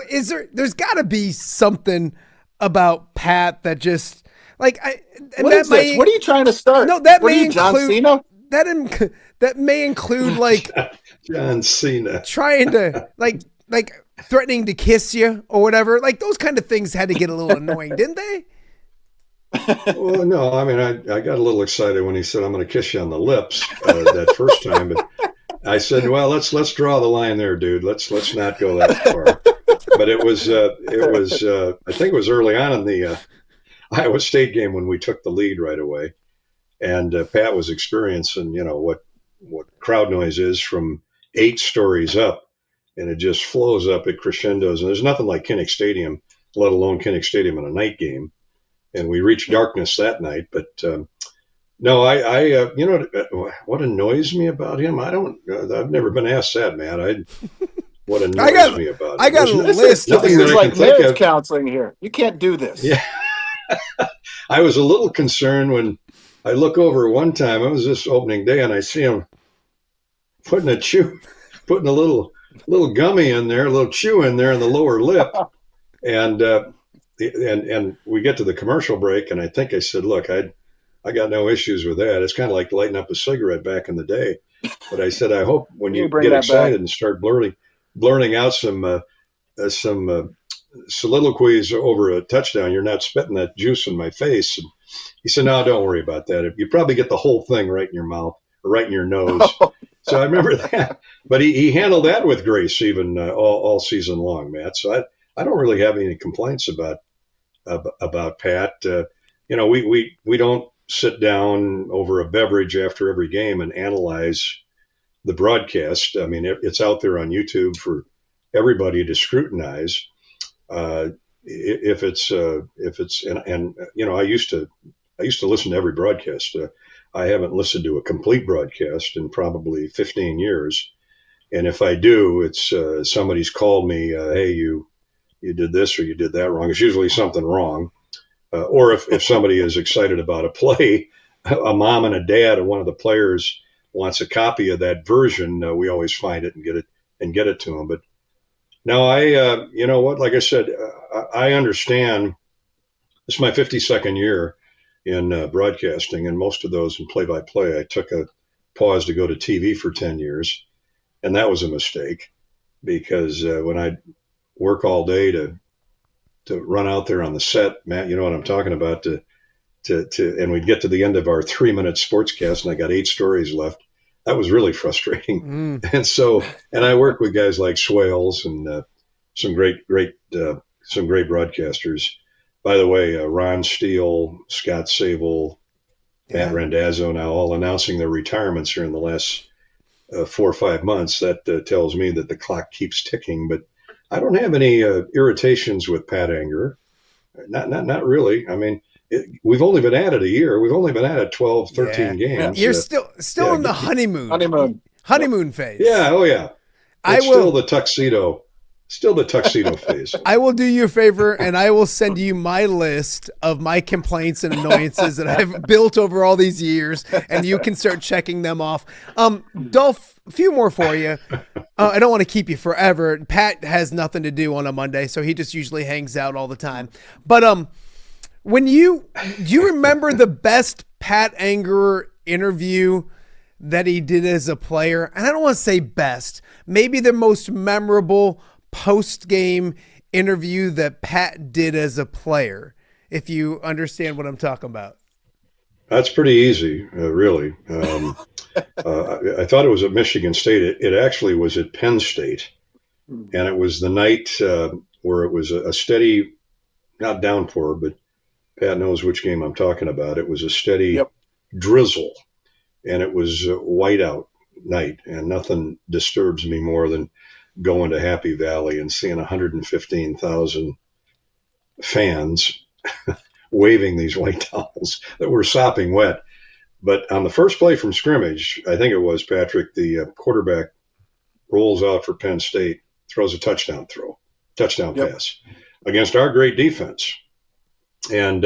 Speaker 2: Is there? There's got to be something about Pat that just like
Speaker 6: what are you trying to start?
Speaker 2: No, that
Speaker 6: what
Speaker 2: may
Speaker 6: include John Cena?
Speaker 2: That may include like
Speaker 5: John Cena
Speaker 2: trying to like threatening to kiss you or whatever. Like those kind of things had to get a little annoying, didn't they?
Speaker 5: Well, no, I mean, I got a little excited when he said, I'm going to kiss you on the lips that first time. But I said, well, let's draw the line there, dude. Let's not go that far. But it was I think it was early on in the Iowa State game when we took the lead right away. And Pat was experiencing, you know, what crowd noise is from 8 stories up, and it just flows up at crescendos. And there's nothing like Kinnick Stadium, let alone Kinnick Stadium in a night game. And we reached darkness that night. But no, I you know, what annoys me about him? I've never been asked that, Matt. What annoys me about him?
Speaker 2: I got a list.
Speaker 6: This is like marriage counseling here. You can't do this.
Speaker 5: Yeah. I was a little concerned when I look over one time, it was this opening day, and I see him putting a little gummy in there, a little chew in there in the lower lip. And we get to the commercial break, and I think I said, look, I got no issues with that. It's kind of like lighting up a cigarette back in the day. But I said, I hope when you get excited and start blurting out some soliloquies over a touchdown, you're not spitting that juice in my face. And he said, no, don't worry about that. You probably get the whole thing right in your mouth or right in your nose. So I remember that. But he handled that with grace even all season long, Matt. So I don't really have any complaints about Pat. You know, we don't sit down over a beverage after every game and analyze the broadcast. I mean, it's out there on YouTube for everybody to scrutinize. If it's and you know, I used to listen to every broadcast. I haven't listened to a complete broadcast in probably 15 years. And if I do, it's somebody's called me, hey, you did this or you did that wrong. It's usually something wrong. Or if somebody is excited about a play, a mom and a dad of one of the players wants a copy of that version, we always find it and get it to them. But no, you know what, like I said, I understand. This is my 52nd year in broadcasting, and most of those in play-by-play. I took a pause to go to TV for 10 years, and that was a mistake because when I work all day to run out there on the set, Matt, you know what I'm talking about, and we'd get to the end of our 3-minute sportscast, and I got 8 stories left. That was really frustrating. And I work with guys like Swales and some great broadcasters. By the way, Ron Steele, Scott Sable, Matt Randazzo, now all announcing their retirements here in the last 4 or 5 months. That tells me that the clock keeps ticking. But I don't have any irritations with Pat Angerer. Not really. I mean, we've only been at it a year. We've only been at it 12, 13 games.
Speaker 2: You're still in the honeymoon phase.
Speaker 5: Yeah. Oh, yeah. It's still the tuxedo Still the tuxedo phase.
Speaker 2: I will do you a favor, and I will send you my list of my complaints and annoyances that I've built over all these years, and you can start checking them off. Dolph, a few more for you. I don't want to keep you forever. Pat has nothing to do on a Monday, so he just usually hangs out all the time. But do you remember the best Pat Angerer interview that he did as a player? And I don't want to say best, maybe the most memorable post-game interview that Pat did as a player, if you understand what I'm talking about.
Speaker 5: That's pretty easy, really. I thought it was at Michigan State. It actually was at Penn State. And it was the night where it was a steady, not downpour, but Pat knows which game I'm talking about. It was a steady drizzle, and it was a whiteout night, and nothing disturbs me more than going to Happy Valley and seeing 115,000 fans waving these white towels that were sopping wet. But on the first play from scrimmage, I think it was, Patrick, the quarterback rolls out for Penn State, throws a touchdown pass against our great defense. And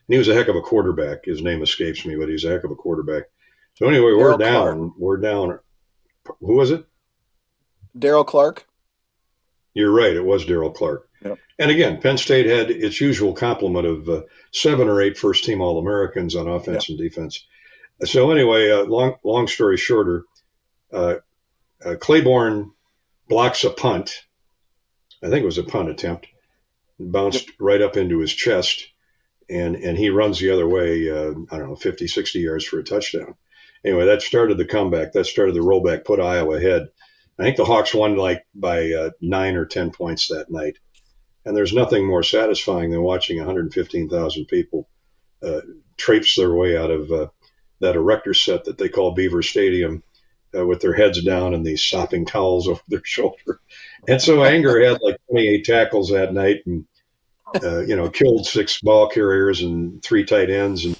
Speaker 5: he was a heck of a quarterback. His name escapes me, but he's a heck of a quarterback. So anyway, we're down. Who was it?
Speaker 6: Daryl Clark.
Speaker 5: You're right. It was Daryl Clark.
Speaker 6: Yep.
Speaker 5: And again, Penn State had its usual complement of 7 or 8 first-team All-Americans on offense and defense. So anyway, long story shorter, Claiborne blocks a punt. I think it was a punt attempt. Bounced right up into his chest, and he runs the other way, 50, 60 yards for a touchdown. Anyway, that started the comeback. That started the rollback, put Iowa ahead. I think the Hawks won by 9 or 10 points that night. And there's nothing more satisfying than watching 115,000 people traipse their way out of that erector set that they call Beaver Stadium with their heads down and these sopping towels over their shoulder. And so Angerer had 28 tackles that night and, killed 6 ball carriers and 3 tight ends. And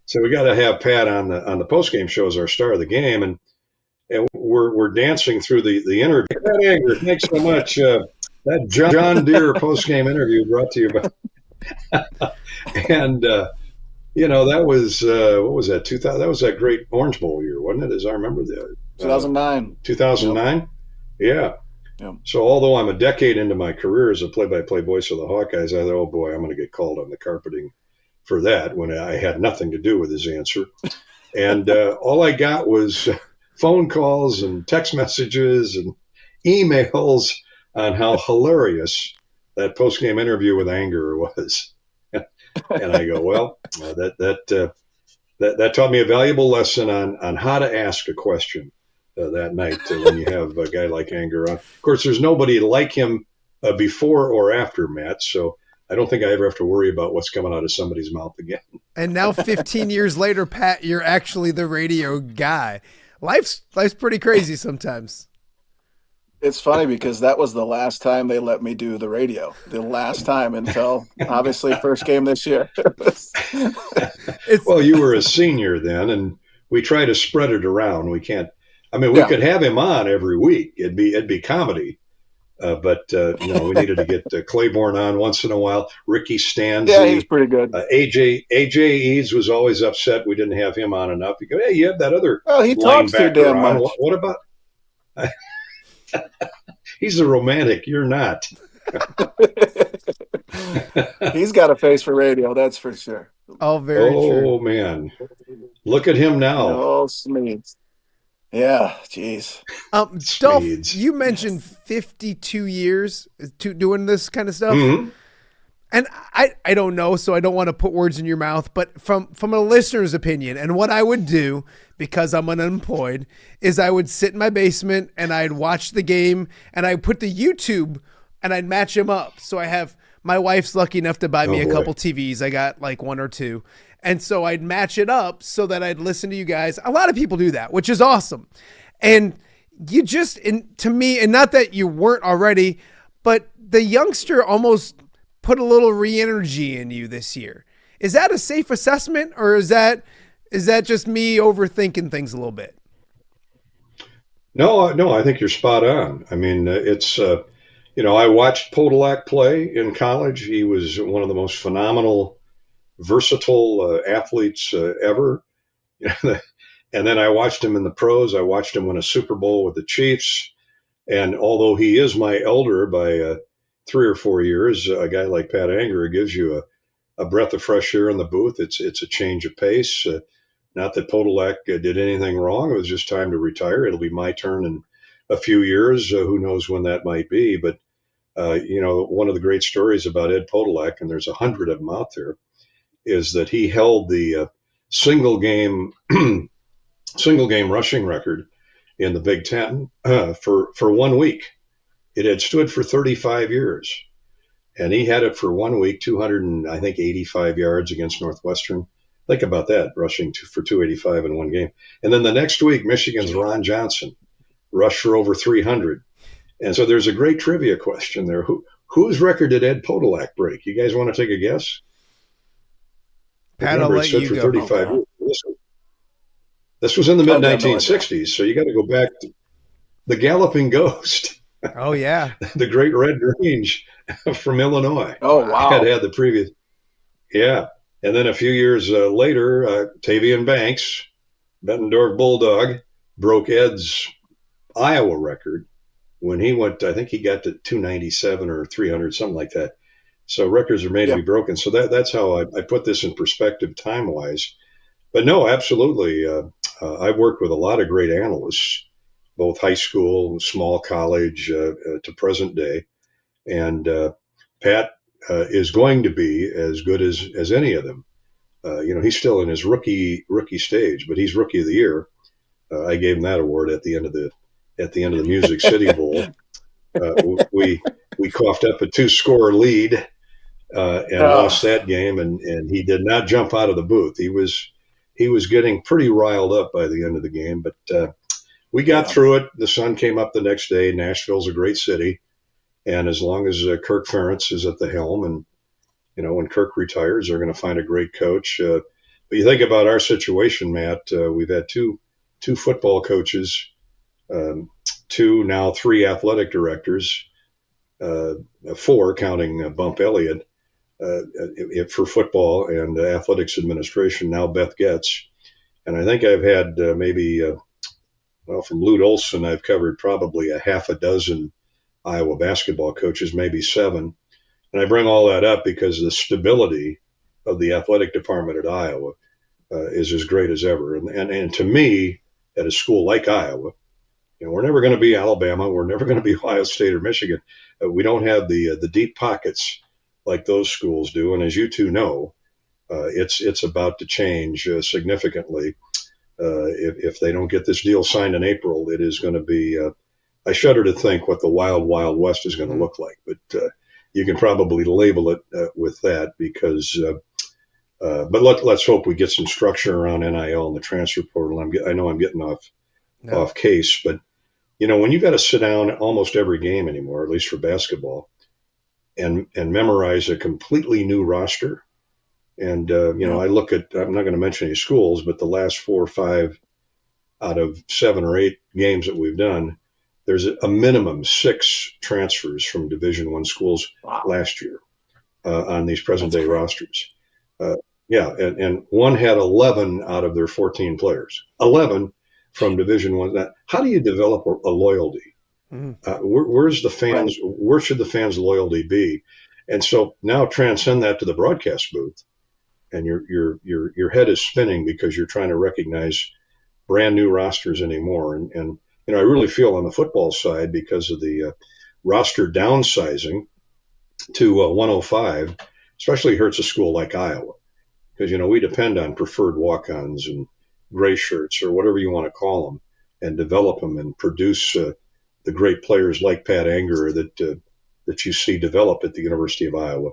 Speaker 5: so we got to have Pat on the postgame show as our star of the game. And we're dancing through the interview. Pat Angerer, thanks so much. That John Deere postgame interview brought to you by. And, that was, what was that, 2000? That was that great Orange Bowl year, wasn't it, as I remember that?
Speaker 6: 2009.
Speaker 5: 2009? Yep. Yeah. So although I'm a decade into my career as a play-by-play voice of the Hawkeyes, I thought, oh boy, I'm going to get called on the carpeting for that when I had nothing to do with his answer. And all I got was phone calls and text messages and emails on how hilarious that post-game interview with Angerer was. And I go, well, that taught me a valuable lesson on how to ask a question that night when you have a guy like Angerer on. Of course, there's nobody like him before or after Matt, so I don't think I ever have to worry about what's coming out of somebody's mouth again.
Speaker 2: And now 15 years later, Pat, you're actually the radio guy. Life's pretty crazy sometimes.
Speaker 6: It's funny because that was the last time they let me do the radio. The last time until obviously first game this year.
Speaker 5: Well, you were a senior then, and we try to spread it around. We can't. I mean, we could have him on every week. It'd be comedy. But we needed to get Claiborne on once in a while. Ricky Stanzi.
Speaker 6: Yeah, he's pretty good.
Speaker 5: AJ Eads was always upset we didn't have him on enough. You go, hey, you have that other.
Speaker 6: Well, he talks too damn much.
Speaker 5: What about? He's a romantic. You're not.
Speaker 6: He's got a face for radio, that's for sure.
Speaker 2: Oh, very true.
Speaker 5: Oh, man. Look at him now.
Speaker 6: Oh, Smeeds. Yeah, jeez.
Speaker 2: Dolph, you mentioned 52 years doing this kind of stuff. Mm-hmm. And I don't know, so I don't want to put words in your mouth, but from a listener's opinion, and what I would do, because I'm unemployed, is I would sit in my basement and I'd watch the game and I'd put the YouTube and I'd match them up. So my wife's lucky enough to buy me a couple TVs. I got 1 or 2. And so I'd match it up so that I'd listen to you guys. A lot of people do that, which is awesome. And you just, to me, and not that you weren't already, but the youngster almost put a little re-energy in you this year. Is that a safe assessment, or is that just me overthinking things a little bit?
Speaker 5: No, I think you're spot on. I mean, it's I watched Podolak play in college. He was one of the most phenomenal, versatile athletes ever. And then I watched him in the pros. I watched him win a Super Bowl with the Chiefs. And although he is my elder by 3 or 4 years, a guy like Pat Angerer gives you a breath of fresh air in the booth. It's a change of pace. Not that Podolak did anything wrong. It was just time to retire. It'll be my turn in a few years. Who knows when that might be? But one of the great stories about Ed Podolak, and there's 100 of them out there, is that he held the single game rushing record in the Big Ten for 1 week. It had stood for 35 years, and he had it for 1 week, 285 yards against Northwestern. Think about that, rushing for 285 in one game. And then the next week, Michigan's Ron Johnson rushed for over 300. And so there's a great trivia question there. Whose record did Ed Podolak break? You guys want to take a guess?
Speaker 2: Pat, I'll let you
Speaker 5: for
Speaker 2: go.
Speaker 5: 35 years. This was in the mid-1960s, so you got to go back to the Galloping Ghost.
Speaker 2: Oh, yeah.
Speaker 5: The Great Red Range from Illinois.
Speaker 6: Oh, wow.
Speaker 5: Had the previous. Yeah. And then a few years later, Tavian Banks, Bettendorf Bulldog, broke Ed's Iowa record when he went, I think he got to 297 or 300, something like that. So records are made to be broken. So that's how I put this in perspective time-wise. But no, absolutely. I've worked with a lot of great analysts, both high school, small college, to present day. And Pat is going to be as good as any of them. He's still in his rookie stage, but he's Rookie of the Year. I gave him that award at the end of the Music City Bowl. We coughed up a 2-score lead and lost that game, and he did not jump out of the booth. He was getting pretty riled up by the end of the game, but we got through it. The sun came up the next day. Nashville's a great city, and as long as Kirk Ferentz is at the helm, and when Kirk retires, they're going to find a great coach. But you think about our situation, Matt. We've had two football coaches, 2, now 3 athletic directors, 4 counting Bump Elliott for football and athletics administration. Now Beth Getz, and I think I've had from Lute Olson, I've covered probably a half a dozen Iowa basketball coaches, maybe 7. And I bring all that up because the stability of the athletic department at Iowa is as great as ever. And to me, at a school like Iowa, we're never going to be Alabama. We're never going to be Ohio State or Michigan. We don't have the deep pockets like those schools do. And as you two know, it's about to change significantly. If they don't get this deal signed in April, it is going to be, I shudder to think what the wild, wild west is going to look like. But you can probably label it with that because, but let's hope we get some structure around NIL and the transfer portal. I know I'm getting off case, but when you got to sit down almost every game anymore, at least for basketball, and memorize a completely new roster. And, I look at, I'm not going to mention any schools, but the last 4 or 5 out of 7 or 8 games that we've done, there's a minimum 6 transfers from Division I schools last year on these present day rosters. And one had 11 out of their 14 players, 11 from Division I. How do you develop a loyalty? Where's the fans? Where should the fans' loyalty be? And so now transcend that to the broadcast booth, and your head is spinning because you're trying to recognize brand new rosters anymore. And I really feel on the football side, because of the roster downsizing to 105, especially hurts a school like Iowa, because we depend on preferred walk-ons and gray shirts or whatever you want to call them, and develop them and produce the great players like Pat Angerer that you see develop at the University of Iowa.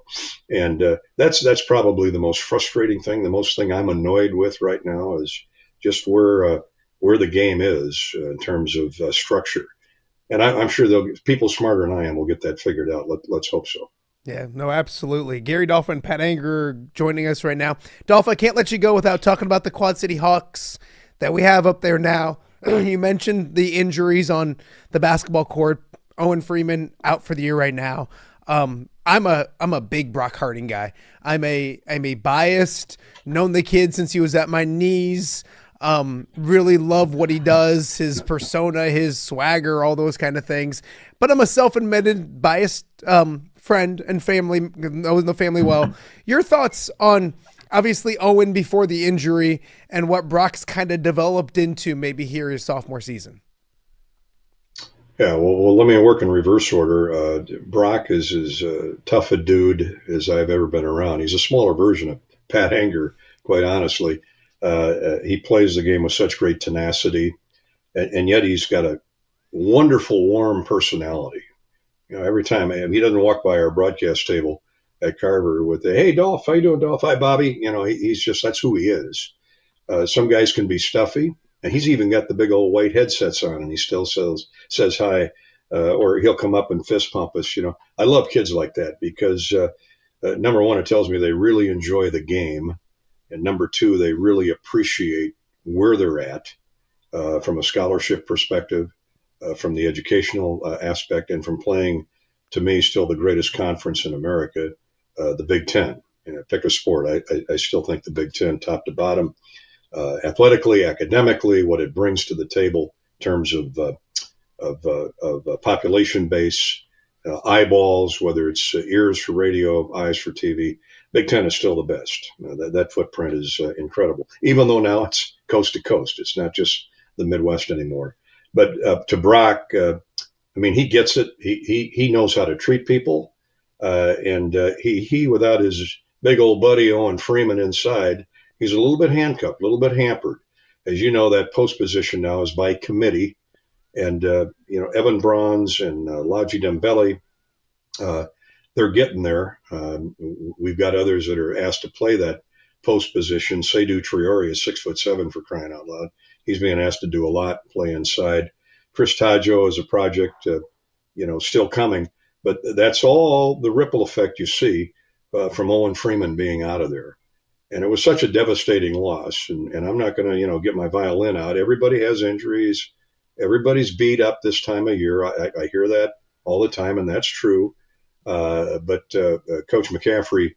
Speaker 5: And that's probably the most frustrating thing. The most thing I'm annoyed with right now is just where the game is in terms of structure. And I'm sure people smarter than I am will get that figured out. Let's hope so.
Speaker 2: Yeah, no, absolutely. Gary Dolphin, Pat Angerer joining us right now. Dolphin, I can't let you go without talking about the Quad City Hawks that we have up there now. You mentioned the injuries on the basketball court. Owen Freeman out for the year right now. I'm a big Brock Harding guy. I'm a biased, known the kid since he was at my knees. Really love what he does, his persona, his swagger, all those kind of things. But I'm a self-admitted biased friend and family, knows the family well. Your thoughts on obviously Owen before the injury and what Brock's kind of developed into maybe here his sophomore season?
Speaker 5: Yeah, well, let me work in reverse order. Brock is as tough a dude as I've ever been around. He's a smaller version of Pat Anger, quite honestly. He plays the game with such great tenacity, and yet he's got a wonderful, warm personality. Every time he doesn't walk by our broadcast table at Carver with the, "Hey, Dolph, how you doing, Dolph? Hi, Bobby." He's just, that's who he is. Some guys can be stuffy, and he's even got the big old white headsets on, and he still says hi, or he'll come up and fist pump us. I love kids like that because number one, it tells me they really enjoy the game, and number two, they really appreciate where they're at from a scholarship perspective. From the educational aspect, and from playing, to me, still the greatest conference in America, the Big Ten. Pick a sport. I still think the Big Ten, top to bottom, athletically, academically, what it brings to the table in terms of population base, eyeballs, whether it's ears for radio, eyes for TV. Big Ten is still the best. That footprint is incredible, even though now it's coast to coast. It's not just the Midwest anymore. But to Brock, he gets it. He knows how to treat people, and he without his big old buddy Owen Freeman inside, he's a little bit handcuffed, a little bit hampered. As you know, that post position now is by committee, and Evan Bronze and Laji Dembele, they're getting there. We've got others that are asked to play that post position. Seydou Traore is 6'7" for crying out loud. He's being asked to do a lot, play inside. Chris Taggio is a project, still coming. But that's all the ripple effect you see from Owen Freeman being out of there. And it was such a devastating loss. And I'm not going to, get my violin out. Everybody has injuries. Everybody's beat up this time of year. I hear that all the time, and that's true. But Coach McCaffrey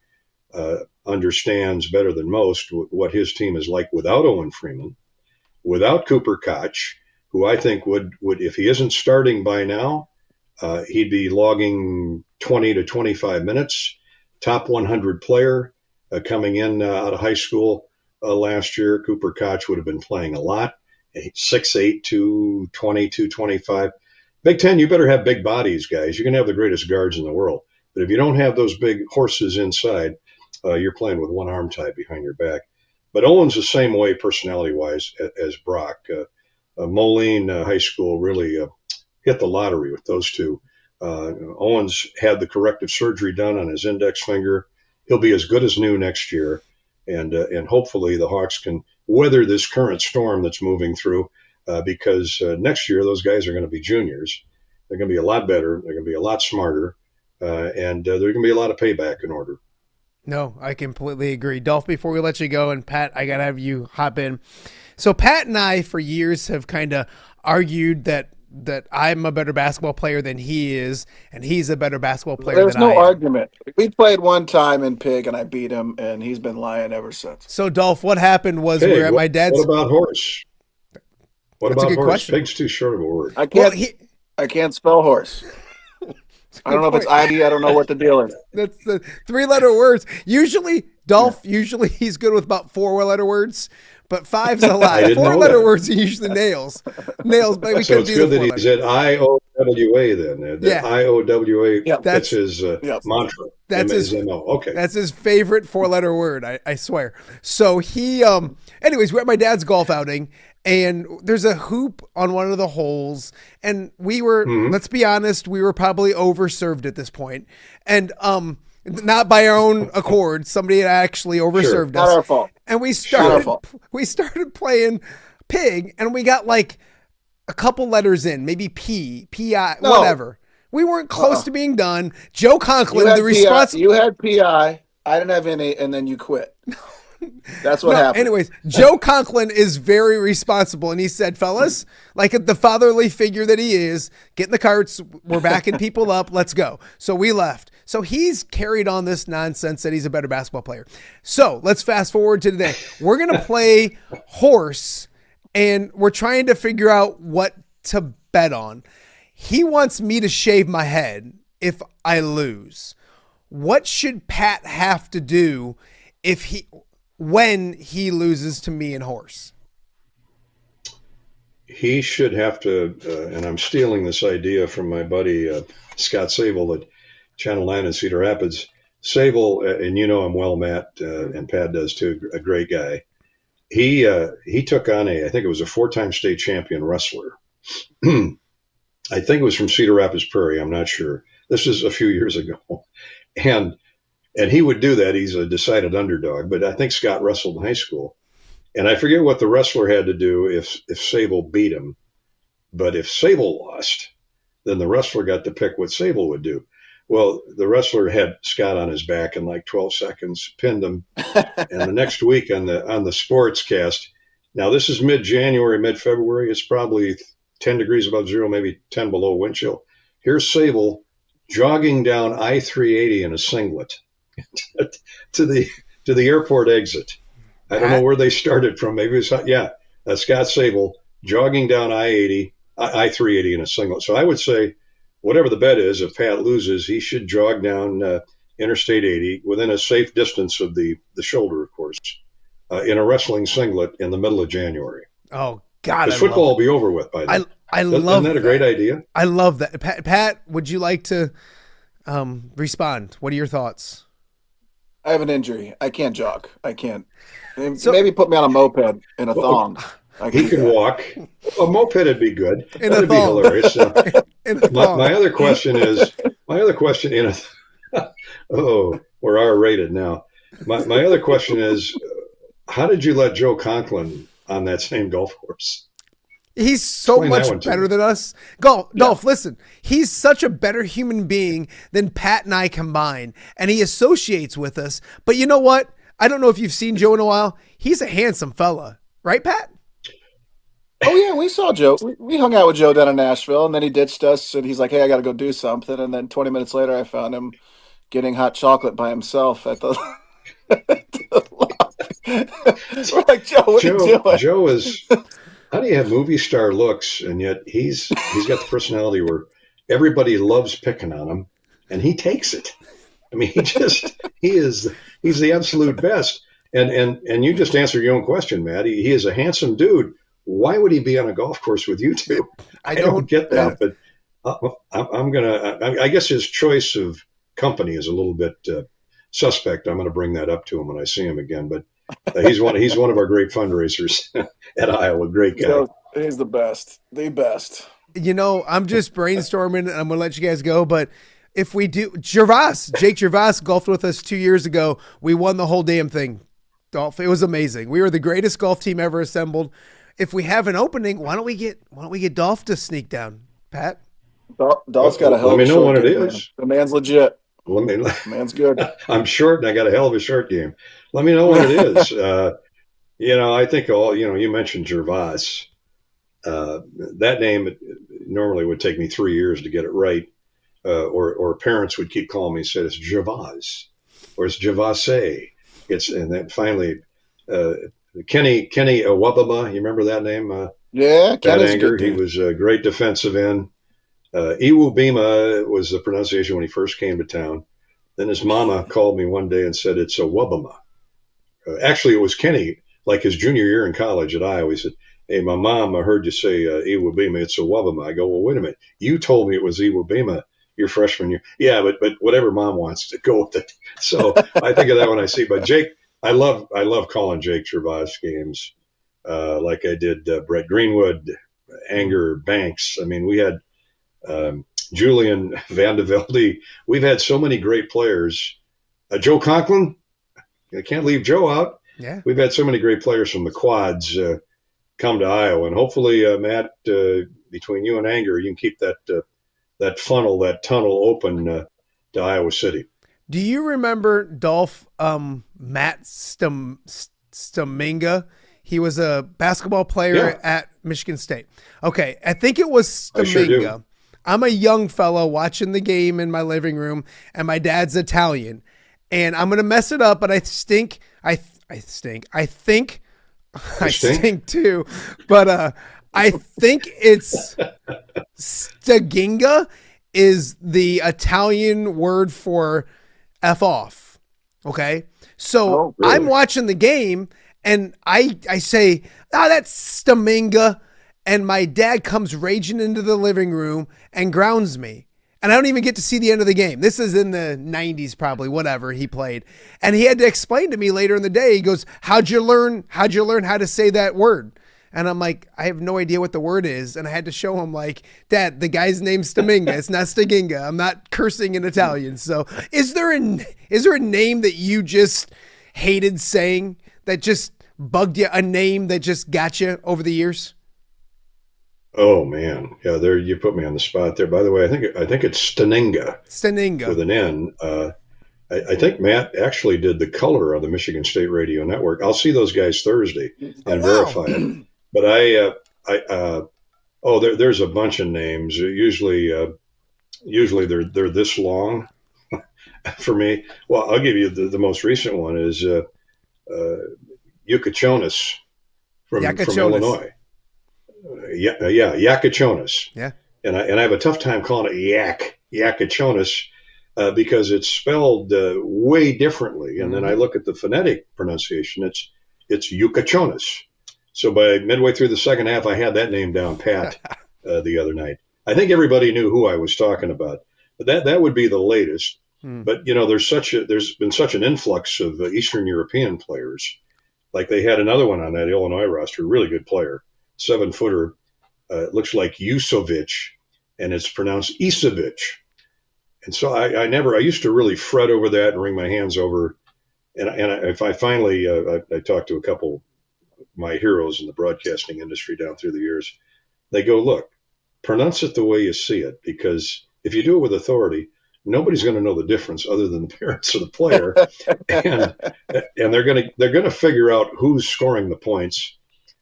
Speaker 5: understands better than most what his team is like without Owen Freeman. Without Cooper Koch, who I think would if he isn't starting by now, he'd be logging 20 to 25 minutes. Top 100 player coming in out of high school last year. Cooper Koch would have been playing a lot. 6'8", 220, 225. Big Ten, you better have big bodies, guys. You're going to have the greatest guards in the world. But if you don't have those big horses inside, you're playing with one arm tied behind your back. But Owen's the same way, personality-wise, as Brock. Moline High School really hit the lottery with those two. Owen's had the corrective surgery done on his index finger. He'll be as good as new next year, and hopefully the Hawks can weather this current storm that's moving through, because next year those guys are going to be juniors. They're going to be a lot better. They're going to be a lot smarter, and there's going to be a lot of payback in order.
Speaker 2: No, I completely agree. Dolph, before we let you go, and Pat, I got to have you hop in. So Pat and I, for years, have kind of argued that I'm a better basketball player than he is, and he's a better basketball player than I am.
Speaker 6: There's no argument. We played one time in Pig, and I beat him, and he's been lying ever since.
Speaker 2: So, Dolph, what happened was we were at my dad's.
Speaker 5: What about horse? What
Speaker 2: That's
Speaker 5: about
Speaker 2: a good
Speaker 5: horse?
Speaker 2: question.
Speaker 5: Pig's too short of a word.
Speaker 6: I can't spell horse. I don't know if it's ID. I don't know what the deal is.
Speaker 2: That's the 3-letter words. Usually, Dolph, he's good with about 4-letter words, but 5's a lot. 4-letter words he usually nails. But we
Speaker 5: So
Speaker 2: couldn't
Speaker 5: it's
Speaker 2: do
Speaker 5: good
Speaker 2: the
Speaker 5: that he's at IOWA then.
Speaker 2: Yeah.
Speaker 5: IOWA, that's his mantra.
Speaker 2: That's his
Speaker 5: MO. Okay.
Speaker 2: That's his favorite 4-letter word, I swear. So he anyways, we're at my dad's golf outing, and there's a hoop on one of the holes, and we were let's be honest, we were probably overserved at this point. And not by our own accord, somebody had actually overserved us.
Speaker 6: Not our fault.
Speaker 2: And we started playing Pig, and we got like a couple letters in, maybe P-I, whatever. We weren't close to being done. Joe Conklin, the response.
Speaker 6: You had PI. I didn't have any, and then you quit. That's what happened.
Speaker 2: Anyways, Joe Conklin is very responsible, and he said, fellas, like the fatherly figure that he is, get in the carts, we're backing people up, let's go. So we left. So he's carried on this nonsense that he's a better basketball player. So let's fast forward to today. We're going to play horse, and we're trying to figure out what to bet on. He wants me to shave my head if I lose. What should Pat have to do when he loses to me and horse?
Speaker 5: He should have to, and I'm stealing this idea from my buddy Scott Sable at Channel 9 in Cedar Rapids. Sable, and you know him well, Matt, and Pat does too, a great guy. He took on I think it was a 4-time state champion wrestler. I think it was from Cedar Rapids Prairie. I'm not sure. This is a few years ago. And he would do that. He's a decided underdog, but I think Scott wrestled in high school. And I forget what the wrestler had to do if Sable beat him. But if Sable lost, then the wrestler got to pick what Sable would do. Well, the wrestler had Scott on his back in like 12 seconds, pinned him. And the next week on the sports cast, now this is mid-January, mid-February. It's probably 10 degrees above zero, maybe 10 below wind chill. Here's Sable jogging down I-380 in a singlet to the airport exit. I don't know where they started from. Maybe it's Scott Sable jogging down I-380 in a singlet. So I would say, whatever the bet is, if Pat loses, he should jog down Interstate 80 within a safe distance of the shoulder, of course, in a wrestling singlet in the middle of January.
Speaker 2: Oh, God.
Speaker 5: Because football will be over with by then.
Speaker 2: Isn't
Speaker 5: that a great idea?
Speaker 2: I love that. Pat, would you like to respond? What are your thoughts?
Speaker 6: I have an injury. I can't jog. I can't. Maybe put me on a moped in a thong.
Speaker 5: He can walk. A moped would be good. That'd be
Speaker 2: thong.
Speaker 5: hilarious. My other question is, oh, we're R-rated now. My other question is, how did you let Joe Conklin on that same golf course?
Speaker 2: He's so much better than us. Dolph, listen, he's such a better human being than Pat and I combined, and he associates with us. But you know what? I don't know if you've seen Joe in a while. He's a handsome fella. Right, Pat?
Speaker 6: Oh, yeah, we saw Joe. We hung out with Joe down in Nashville, and then he ditched us, and he's like, hey, I got to go do something. And then 20 minutes later, I found him getting hot chocolate by himself at the We're like, Joe, what are you doing?
Speaker 5: Joe is... How do you have movie star looks, and yet he's got the personality where everybody loves picking on him, and he takes it. I mean, he's the absolute best. And you just answered your own question, Matt. He is a handsome dude. Why would he be on a golf course with you two? I don't get that, but I guess his choice of company is a little bit suspect. I'm gonna bring that up to him when I see him again, but. He's one of our great fundraisers at Iowa. Great guy.
Speaker 6: He's the best.
Speaker 2: You know, I'm just brainstorming, and I'm going to let you guys go. But if we do, Jake Gervais golfed with us 2 years ago. We won the whole damn thing. Dolph, it was amazing. We were the greatest golf team ever assembled. If we have an opening, why don't we get Dolph to sneak down, Pat?
Speaker 6: Dolph's got a hell of a short game. Let me know what it is. The man's legit. Man's good.
Speaker 5: I'm short, and I got a hell of a short game. Let me know what it is. I think you mentioned Gervais. That name normally would take me 3 years to get it right. Or parents would keep calling me and said it's Gervais or it's Gervais. And then finally, Kenny Awabama, you remember that name?
Speaker 6: Yeah, Kenny's
Speaker 5: Anger. He was a great defensive end. Iwubima was the pronunciation when he first came to town. Then his mama called me one day and said, it's Awabama. Actually, it was Kenny, like his junior year in college at Iowa. He said, hey, my mom, I heard you say Iwubima, it's Awabama. I go, well, wait a minute. You told me it was Iwubima your freshman year. Yeah, but whatever mom wants to go with it. So I think of that when I see. But Jake, I love calling Jake Gervais games like I did Brett Greenwood, Anger, Banks. I mean, we had Julian Van de Velde. We've had so many great players. Joe Conklin, I can't leave Joe out.
Speaker 2: Yeah,
Speaker 5: we've had so many great players from the quads come to Iowa, and hopefully, Matt, between you and Anger, you can keep that funnel, that tunnel open to Iowa City.
Speaker 2: Do you remember Dolph Matt Staminga. He was a basketball player at Michigan State. Okay, I think it was Staminga.
Speaker 5: I sure do.
Speaker 2: I'm a young fellow watching the game in my living room, and my dad's Italian. And I'm going to mess it up, but I stink too. But I think it's Staginga is the Italian word for F off. Okay? So
Speaker 5: really?
Speaker 2: I'm watching the game, and I say, that's Staminga. And my dad comes raging into the living room and grounds me. And I don't even get to see the end of the game. This is in the 90s probably, whatever he played. And he had to explain to me later in the day. He goes, how'd you learn how to say that word? And I'm like, I have no idea what the word is. And I had to show him, like, Dad, the guy's name's Staminga. It's not Staginga. I'm not cursing in Italian. So is there a name that you just hated saying, that just bugged you, a name that just got you over the years?
Speaker 5: Oh man, yeah. There, you put me on the spot there. By the way, I think it's Staninga with an N. I think Matt actually did the color of the Michigan State Radio Network. I'll see those guys Thursday and verify it. But there's a bunch of names. Usually they're this long for me. Well, I'll give you the most recent one is Yukachonis from Illinois. Yakachonis.
Speaker 2: Yeah.
Speaker 5: And I have a tough time calling it Yakachonis because it's spelled way differently. And then I look at the phonetic pronunciation. It's Yukachonis. So by midway through the second half, I had that name down pat the other night. I think everybody knew who I was talking about. But that would be the latest. But there's been such an influx of Eastern European players. Like they had another one on that Illinois roster, a really good player. 7-footer, it looks like Yusovic, and it's pronounced Isovic. And so I used to really fret over that and wring my hands over. And if I finally, I talked to a couple of my heroes in the broadcasting industry down through the years. They go, look, pronounce it the way you see it, because if you do it with authority, nobody's going to know the difference other than the parents of the player, and they're going to figure out who's scoring the points.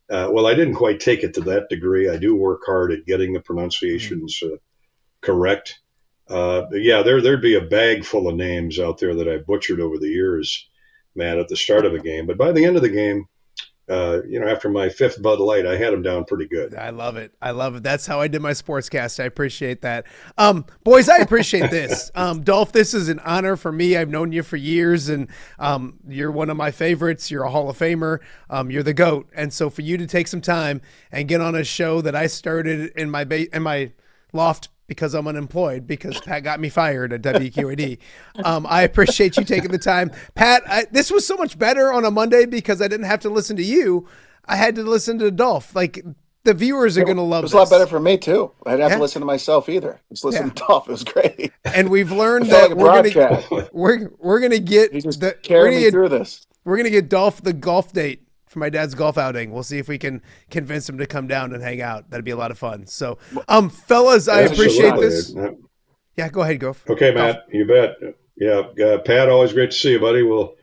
Speaker 5: Well, I didn't quite take it to that degree. I do work hard at getting the pronunciations correct. There'd be a bag full of names out there that I butchered over the years, Matt, at the start of a game. But by the end of the game, after my fifth Bud Light, I had them down pretty good.
Speaker 2: I love it. That's how I did my sportscast. I appreciate that. Boys, I appreciate this. Dolph, this is an honor for me. I've known you for years, and you're one of my favorites. You're a Hall of Famer. You're the GOAT. And so for you to take some time and get on a show that I started in my loft because I'm unemployed, because Pat got me fired at WQAD. I appreciate you taking the time. Pat, this was so much better on a Monday because I didn't have to listen to you. I had to listen to Dolph. Like, the viewers are going to love this.
Speaker 6: It was a lot better for me, too. I didn't have to listen to myself either. Just listen to Dolph. It was great.
Speaker 2: And we've learned that we're going to get
Speaker 6: through this.
Speaker 2: We're going to get Dolph the golf date for my dad's golf outing. We'll see if we can convince him to come down and hang out. That'd be a lot of fun. So, fellas, I appreciate this. Yeah, go ahead, Golf.
Speaker 5: Okay, Matt, you bet. Yeah, Pat, always great to see you, buddy. We'll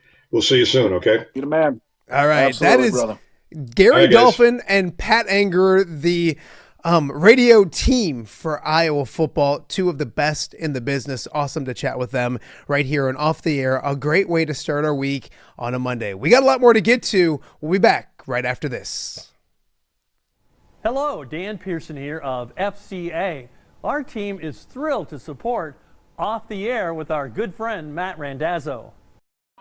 Speaker 5: see you soon. Okay.
Speaker 6: You're the man.
Speaker 2: All right,
Speaker 6: absolutely,
Speaker 2: that is
Speaker 6: brother.
Speaker 2: Gary Dolphin and Pat Angerer, the radio team for Iowa football, two of the best in the business. Awesome to chat with them right here on Off the Air. A great way to start our week on a Monday. We got a lot more to get to. We'll be back right after this.
Speaker 3: Hello, Dan Pearson here of FCA. Our team is thrilled to support Off the Air with our good friend Matt Randazzo.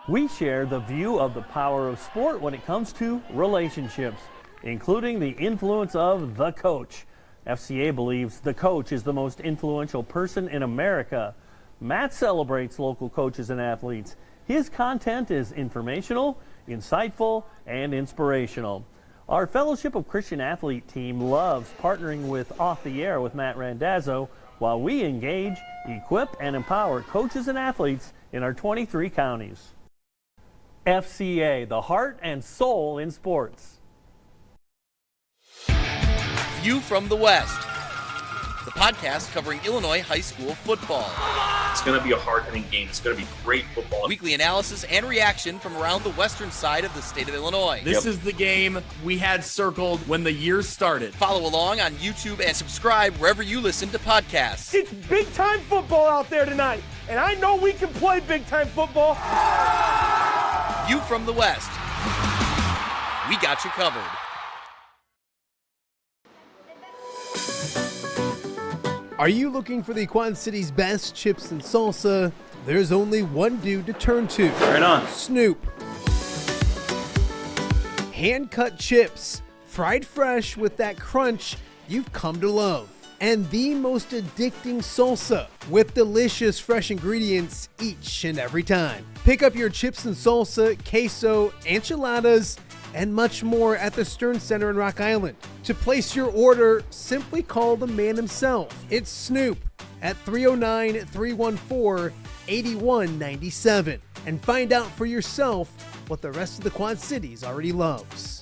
Speaker 3: We share the view of the power of sport when it comes to relationships, including the influence of the coach. FCA believes the coach is the most influential person in America. Matt celebrates local coaches and athletes. His content is informational, insightful, and inspirational. Our Fellowship of Christian Athlete team loves partnering with Off the Air with Matt Randazzo while we engage, equip, and empower coaches and athletes in our 23 counties. FCA, the heart and soul in sports.
Speaker 7: View from the West. the podcast covering Illinois high school football.
Speaker 8: It's going to be a hard-hitting game. It's going to be great football.
Speaker 7: Weekly analysis and reaction from around the western side of the state of Illinois.
Speaker 9: This is the game we had circled when the year started.
Speaker 7: Follow along on YouTube and subscribe wherever you listen to podcasts.
Speaker 10: It's big-time football out there tonight, and I know we can play big-time football.
Speaker 7: You from the West. We got you covered.
Speaker 2: Are you looking for the Quad City's best chips and salsa? There's only one dude to turn to.
Speaker 8: Right on.
Speaker 2: Snoop. Hand-cut chips, fried fresh with that crunch you've come to love. And the most addicting salsa with delicious fresh ingredients each and every time. Pick up your chips and salsa, queso, enchiladas, and much more at the Stern Center in Rock Island. To place your order, simply call the man himself. It's Snoop at 309-314-8197 and find out for yourself what the rest of the Quad Cities already loves.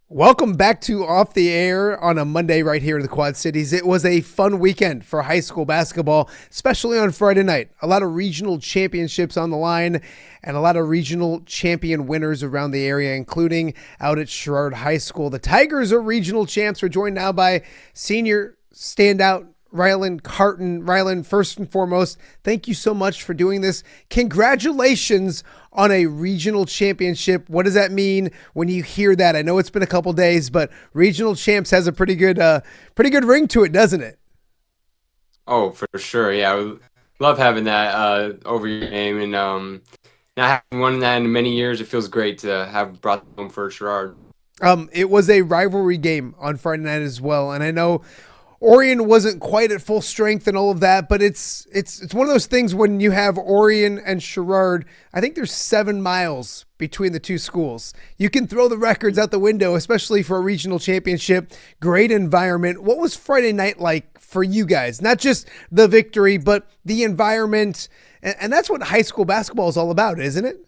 Speaker 2: Welcome back to Off the Air on a Monday right here in the Quad Cities. It was a fun weekend for high school basketball, especially on Friday night. A lot of regional championships on the line and a lot of regional champion winners around the area, including out at Sherrard High School. The Tigers are regional champs. We're joined now by senior standout Rylan Carton. Rylan, first and foremost, thank you so much for doing this. Congratulations on a regional championship. What does that mean when you hear that? I know it's been a couple days, but regional champs has a pretty good ring to it, doesn't it?
Speaker 11: Oh, for sure. Yeah, I love having that over your name, and not having won that in many years. It feels great to have brought them home for Sherrard.
Speaker 2: It was a rivalry game on Friday night as well, and I know Orion wasn't quite at full strength and all of that, but it's one of those things when you have Orion and Sherrard. I think there's 7 miles between the two schools. You can throw the records out the window, especially for a regional championship. Great environment. What was Friday night like for you guys? Not just the victory, but the environment. And that's what high school basketball is all about, isn't it?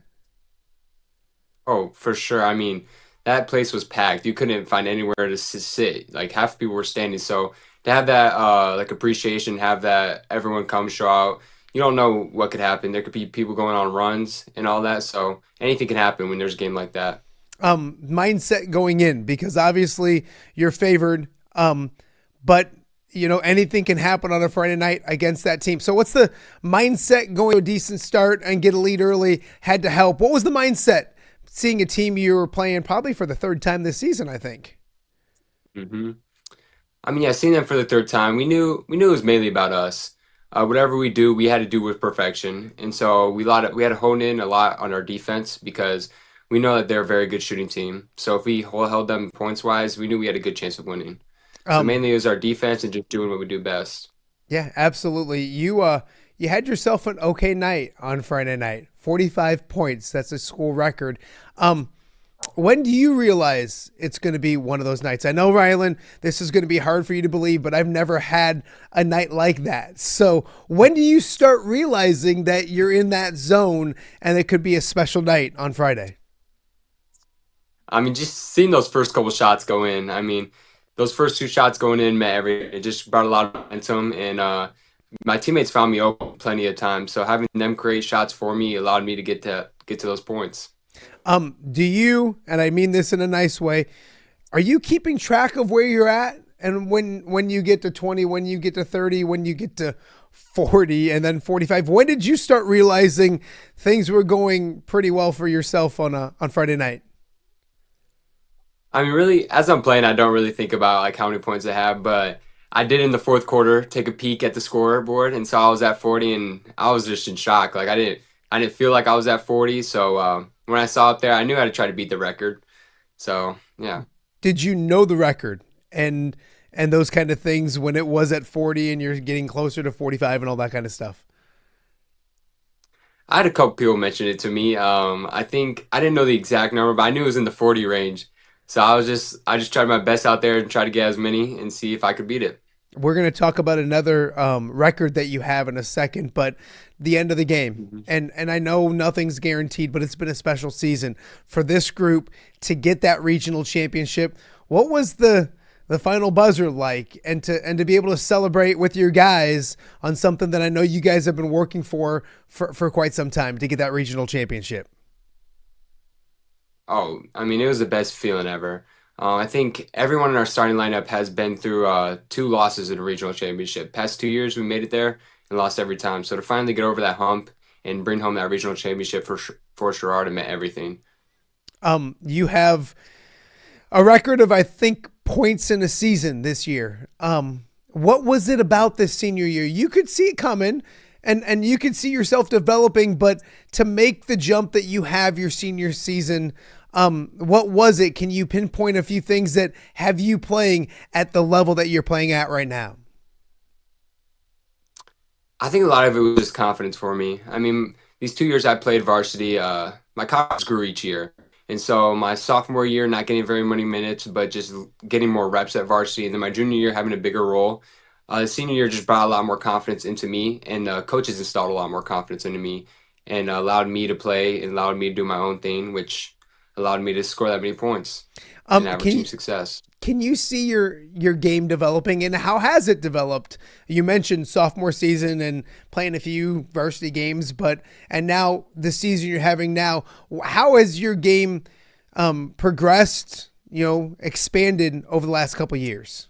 Speaker 11: Oh, for sure. I mean, that place was packed. You couldn't find anywhere to sit. Like, half the people were standing. So to have that appreciation, have that everyone come show out, you don't know what could happen. There could be people going on runs and all that. So anything can happen when there's a game like that.
Speaker 2: Mindset going in, because obviously you're favored, but you know, anything can happen on a Friday night against that team. So what's the mindset going to a decent start and get a lead early had to help? What was the mindset seeing a team you were playing probably for the third time this season, I think?
Speaker 11: Mm-hmm. I mean, yeah, seeing them for the third time, we knew it was mainly about us. Whatever we do, we had to do with perfection. And so we had to hone in a lot on our defense because we know that they're a very good shooting team. So if we held them points-wise, we knew we had a good chance of winning. So mainly it was our defense and just doing what we do best. Yeah,
Speaker 2: absolutely. You had yourself an okay night on Friday night. 45 points. That's a school record. When do you realize it's going to be one of those nights? I know, Rylan, this is going to be hard for you to believe, but I've never had a night like that. So when do you start realizing that you're in that zone and it could be a special night on Friday?
Speaker 11: I mean, just seeing those first couple shots go in, I mean, those first 2 shots going in meant everything. It just brought a lot of momentum, and my teammates found me open plenty of times. So having them create shots for me allowed me to get to those points.
Speaker 2: Do you, and I mean this in a nice way, are you keeping track of where you're at? And when you get to 20, when you get to 30, when you get to 40 and then 45, when did you start realizing things were going pretty well for yourself on Friday night?
Speaker 11: I mean, really, as I'm playing, I don't really think about like how many points I have, but I did in the fourth quarter take a peek at the scoreboard and saw I was at 40, and I was just in shock. Like I didn't feel like I was at 40, so when I saw it there, I knew I had to try to beat the record. So yeah.
Speaker 2: Did you know the record and those kind of things when it was at 40 and you're getting closer to 45 and all that kind of stuff?
Speaker 11: I had a couple people mention it to me. I think I didn't know the exact number, but I knew it was in the 40 range. So I just tried my best out there and try to get as many and see if I could beat it.
Speaker 2: We're going to talk about another record that you have in a second, but the end of the game. Mm-hmm. And I know nothing's guaranteed, but it's been a special season for this group to get that regional championship. What was the the final buzzer like, and to be able to celebrate with your guys on something that I know you guys have been working for quite some time to get that regional championship?
Speaker 11: Oh, I mean, it was the best feeling ever. I think everyone in our starting lineup has been through 2 losses in a regional championship. Past 2 years, we made it there and lost every time. So to finally get over that hump and bring home that regional championship for Sherrard, it meant everything.
Speaker 2: You have a record of, I think, points in a season this year. What was it about this senior year? You could see it coming and you could see yourself developing, but to make the jump that you have your senior season, what was it? Can you pinpoint a few things that have you playing at the level that you're playing at right now?
Speaker 11: I think a lot of it was just confidence for me. I mean, these 2 years I played varsity, my confidence grew each year. And so my sophomore year, not getting very many minutes, but just getting more reps at varsity. And then my junior year, having a bigger role. The senior year just brought a lot more confidence into me, and coaches installed a lot more confidence into me and allowed me to play and allowed me to do my own thing, which allowed me to score that many points and have team success.
Speaker 2: Can you see your game developing, and how has it developed? You mentioned sophomore season and playing a few varsity games, and now the season you're having now, how has your game progressed, expanded over the last couple of years?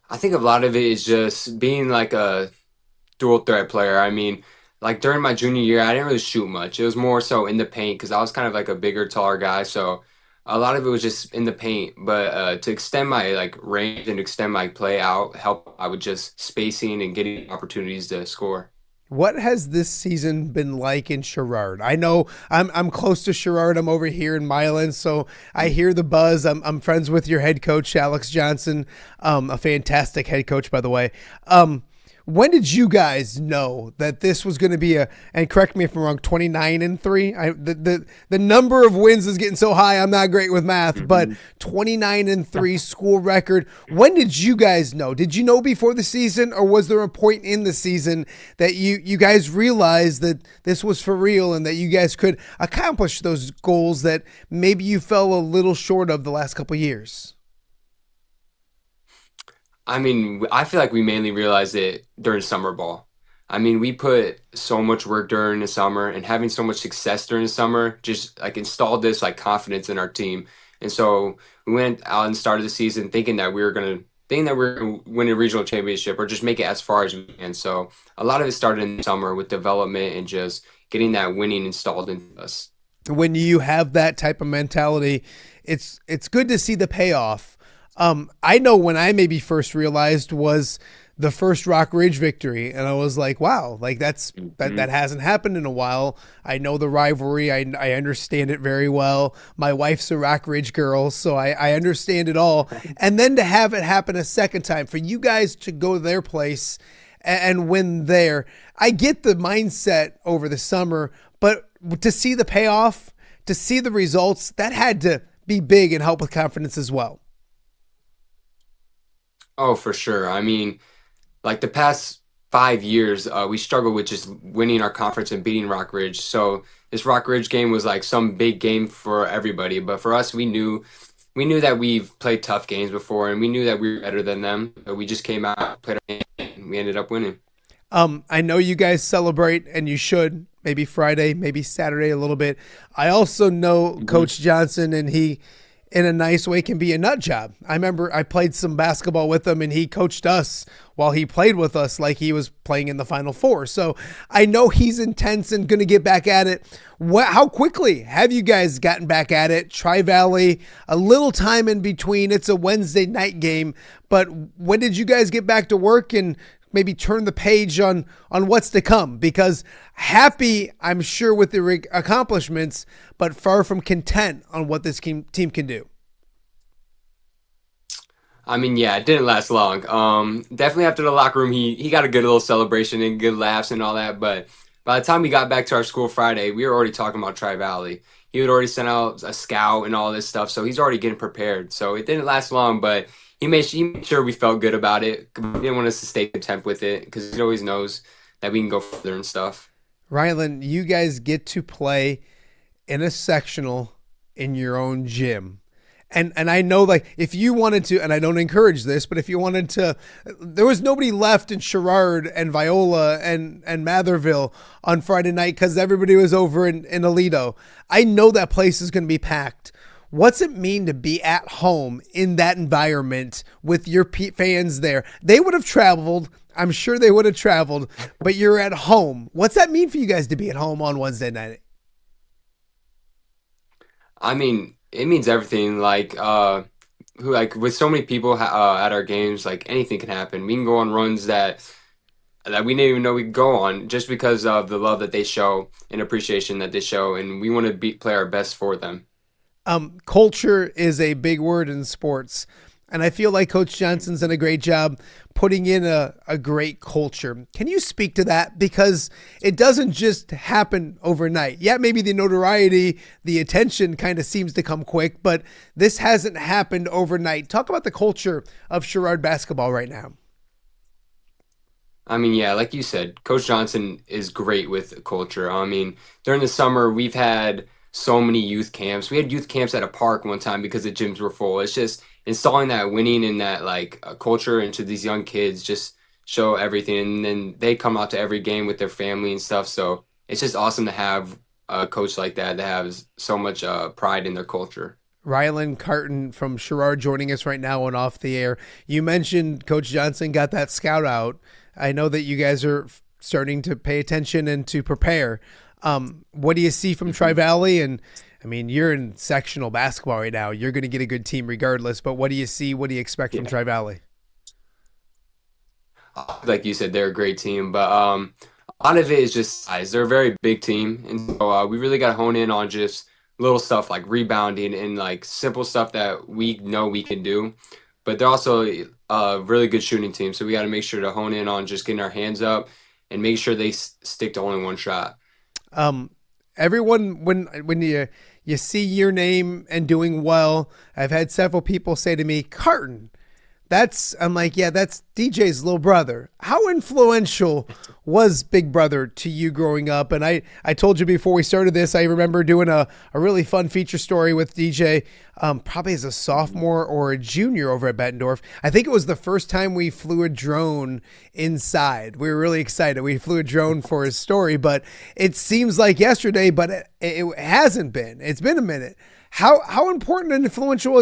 Speaker 11: I think a lot of it is just being like a dual threat player. I mean, like during my junior year, I didn't really shoot much. It was more so in the paint because I was kind of like a bigger, taller guy. So a lot of it was just in the paint. But to extend my like range and extend my play out, I would just spacing and getting opportunities to score.
Speaker 2: What has this season been like in Sherrard? I know I'm close to Sherrard. I'm over here in Milan, so I hear the buzz. I'm friends with your head coach, Alex Johnson, a fantastic head coach, by the way. When did you guys know that this was going to be and correct me if I'm wrong, 29-3? The number of wins is getting so high, I'm not great with math, but 29-3 school record. When did you guys know? Did you know before the season, or was there a point in the season that you guys realized that this was for real and that you guys could accomplish those goals that maybe you fell a little short of the last couple of years?
Speaker 11: I mean, I feel like we mainly realized it during summer ball. I mean, we put so much work during the summer, and having so much success during the summer just like installed this like confidence in our team. And so we went out and started the season thinking that we were gonna win a regional championship or just make it as far as we can. So a lot of it started in the summer with development and just getting that winning installed into us.
Speaker 2: When you have that type of mentality, it's good to see the payoff. I know when I maybe first realized was the first Rock Ridge victory, and I was like, wow, like that hasn't happened in a while. I know the rivalry. I understand it very well. My wife's a Rock Ridge girl, so I understand it all. And then to have it happen a second time, for you guys to go to their place and win there, I get the mindset over the summer, but to see the payoff, to see the results, that had to be big and help with confidence as well.
Speaker 11: Oh, for sure. I mean, like the past 5 years, we struggled with just winning our conference and beating Rock Ridge. So this Rock Ridge game was like some big game for everybody. But for us, we knew that we've played tough games before, and we knew that we were better than them. But we just came out, played our game, and we ended up winning.
Speaker 2: I know you guys celebrate, and you should. Maybe Friday, maybe Saturday a little bit. I also know Coach Johnson, and he, in a nice way, can be a nut job. I remember I played some basketball with him, and he coached us while he played with us like he was playing in the Final Four. So I know he's intense and going to get back at it. How quickly have you guys gotten back at it? Tri-Valley, a little time in between. It's a Wednesday night game, but when did you guys get back to work and maybe turn the page on what's to come? Because happy, I'm sure, with the accomplishments, but far from content on what this team can do.
Speaker 11: I mean, yeah, it didn't last long. Definitely after the locker room, he got a good little celebration and good laughs and all that. But by the time we got back to our school Friday, we were already talking about Tri-Valley. He had already sent out a scout and all this stuff, so he's already getting prepared. So it didn't last long, but he made sure we felt good about it. He didn't want us to stay content with it because he always knows that we can go further and stuff.
Speaker 2: Rylan, you guys get to play in a sectional in your own gym. And I know, like, if you wanted to, and I don't encourage this, but if you wanted to, there was nobody left in Sherrard and Viola and Matherville on Friday night because everybody was over in Aledo. I know that place is going to be packed. What's it mean to be at home in that environment with your fans there? They would have traveled. I'm sure they would have traveled, but you're at home. What's that mean for you guys to be at home on Wednesday night?
Speaker 11: I mean, it means everything. With so many people at our games, like anything can happen. We can go on runs that we didn't even know we could go on just because of the love that they show and appreciation that they show, and we want to play our best for them.
Speaker 2: Culture is a big word in sports, and I feel like Coach Johnson's done a great job putting in a great culture. Can you speak to that? Because it doesn't just happen overnight. Yeah, maybe the notoriety, the attention kind of seems to come quick, but this hasn't happened overnight. Talk about the culture of Sherrard basketball right now.
Speaker 11: I mean, yeah, like you said, Coach Johnson is great with culture. I mean, during the summer, we've had so many youth camps. We had youth camps at a park one time because the gyms were full. It's just installing that winning and that culture into these young kids, just show everything. And then they come out to every game with their family and stuff. So it's just awesome to have a coach like that has so much pride in their culture.
Speaker 2: Rylan Carton from Sherrard joining us right now on Off the Air. You mentioned Coach Johnson got that scout out. I know that you guys are starting to pay attention and to prepare. What do you see from Tri-Valley? And I mean, you're in sectional basketball right now. You're going to get a good team regardless, but what do you see? What do you expect from Tri-Valley?
Speaker 11: Like you said, they're a great team, but a lot of it is just size. They're a very big team, and so we really got to hone in on just little stuff like rebounding and like simple stuff that we know we can do. But they're also a really good shooting team, so we got to make sure to hone in on just getting our hands up and make sure they stick to only one shot.
Speaker 2: Everyone, when you see your name and doing well, I've had several people say to me, Carton. I'm like, yeah, that's DJ's little brother. How influential was Big Brother to you growing up? And I told you before we started this, I remember doing a really fun feature story with DJ, probably as a sophomore or a junior over at Bettendorf. I think it was the first time we flew a drone inside. We were really excited. We flew a drone for his story, but it seems like yesterday, but it hasn't been. It's been a minute. How important and influential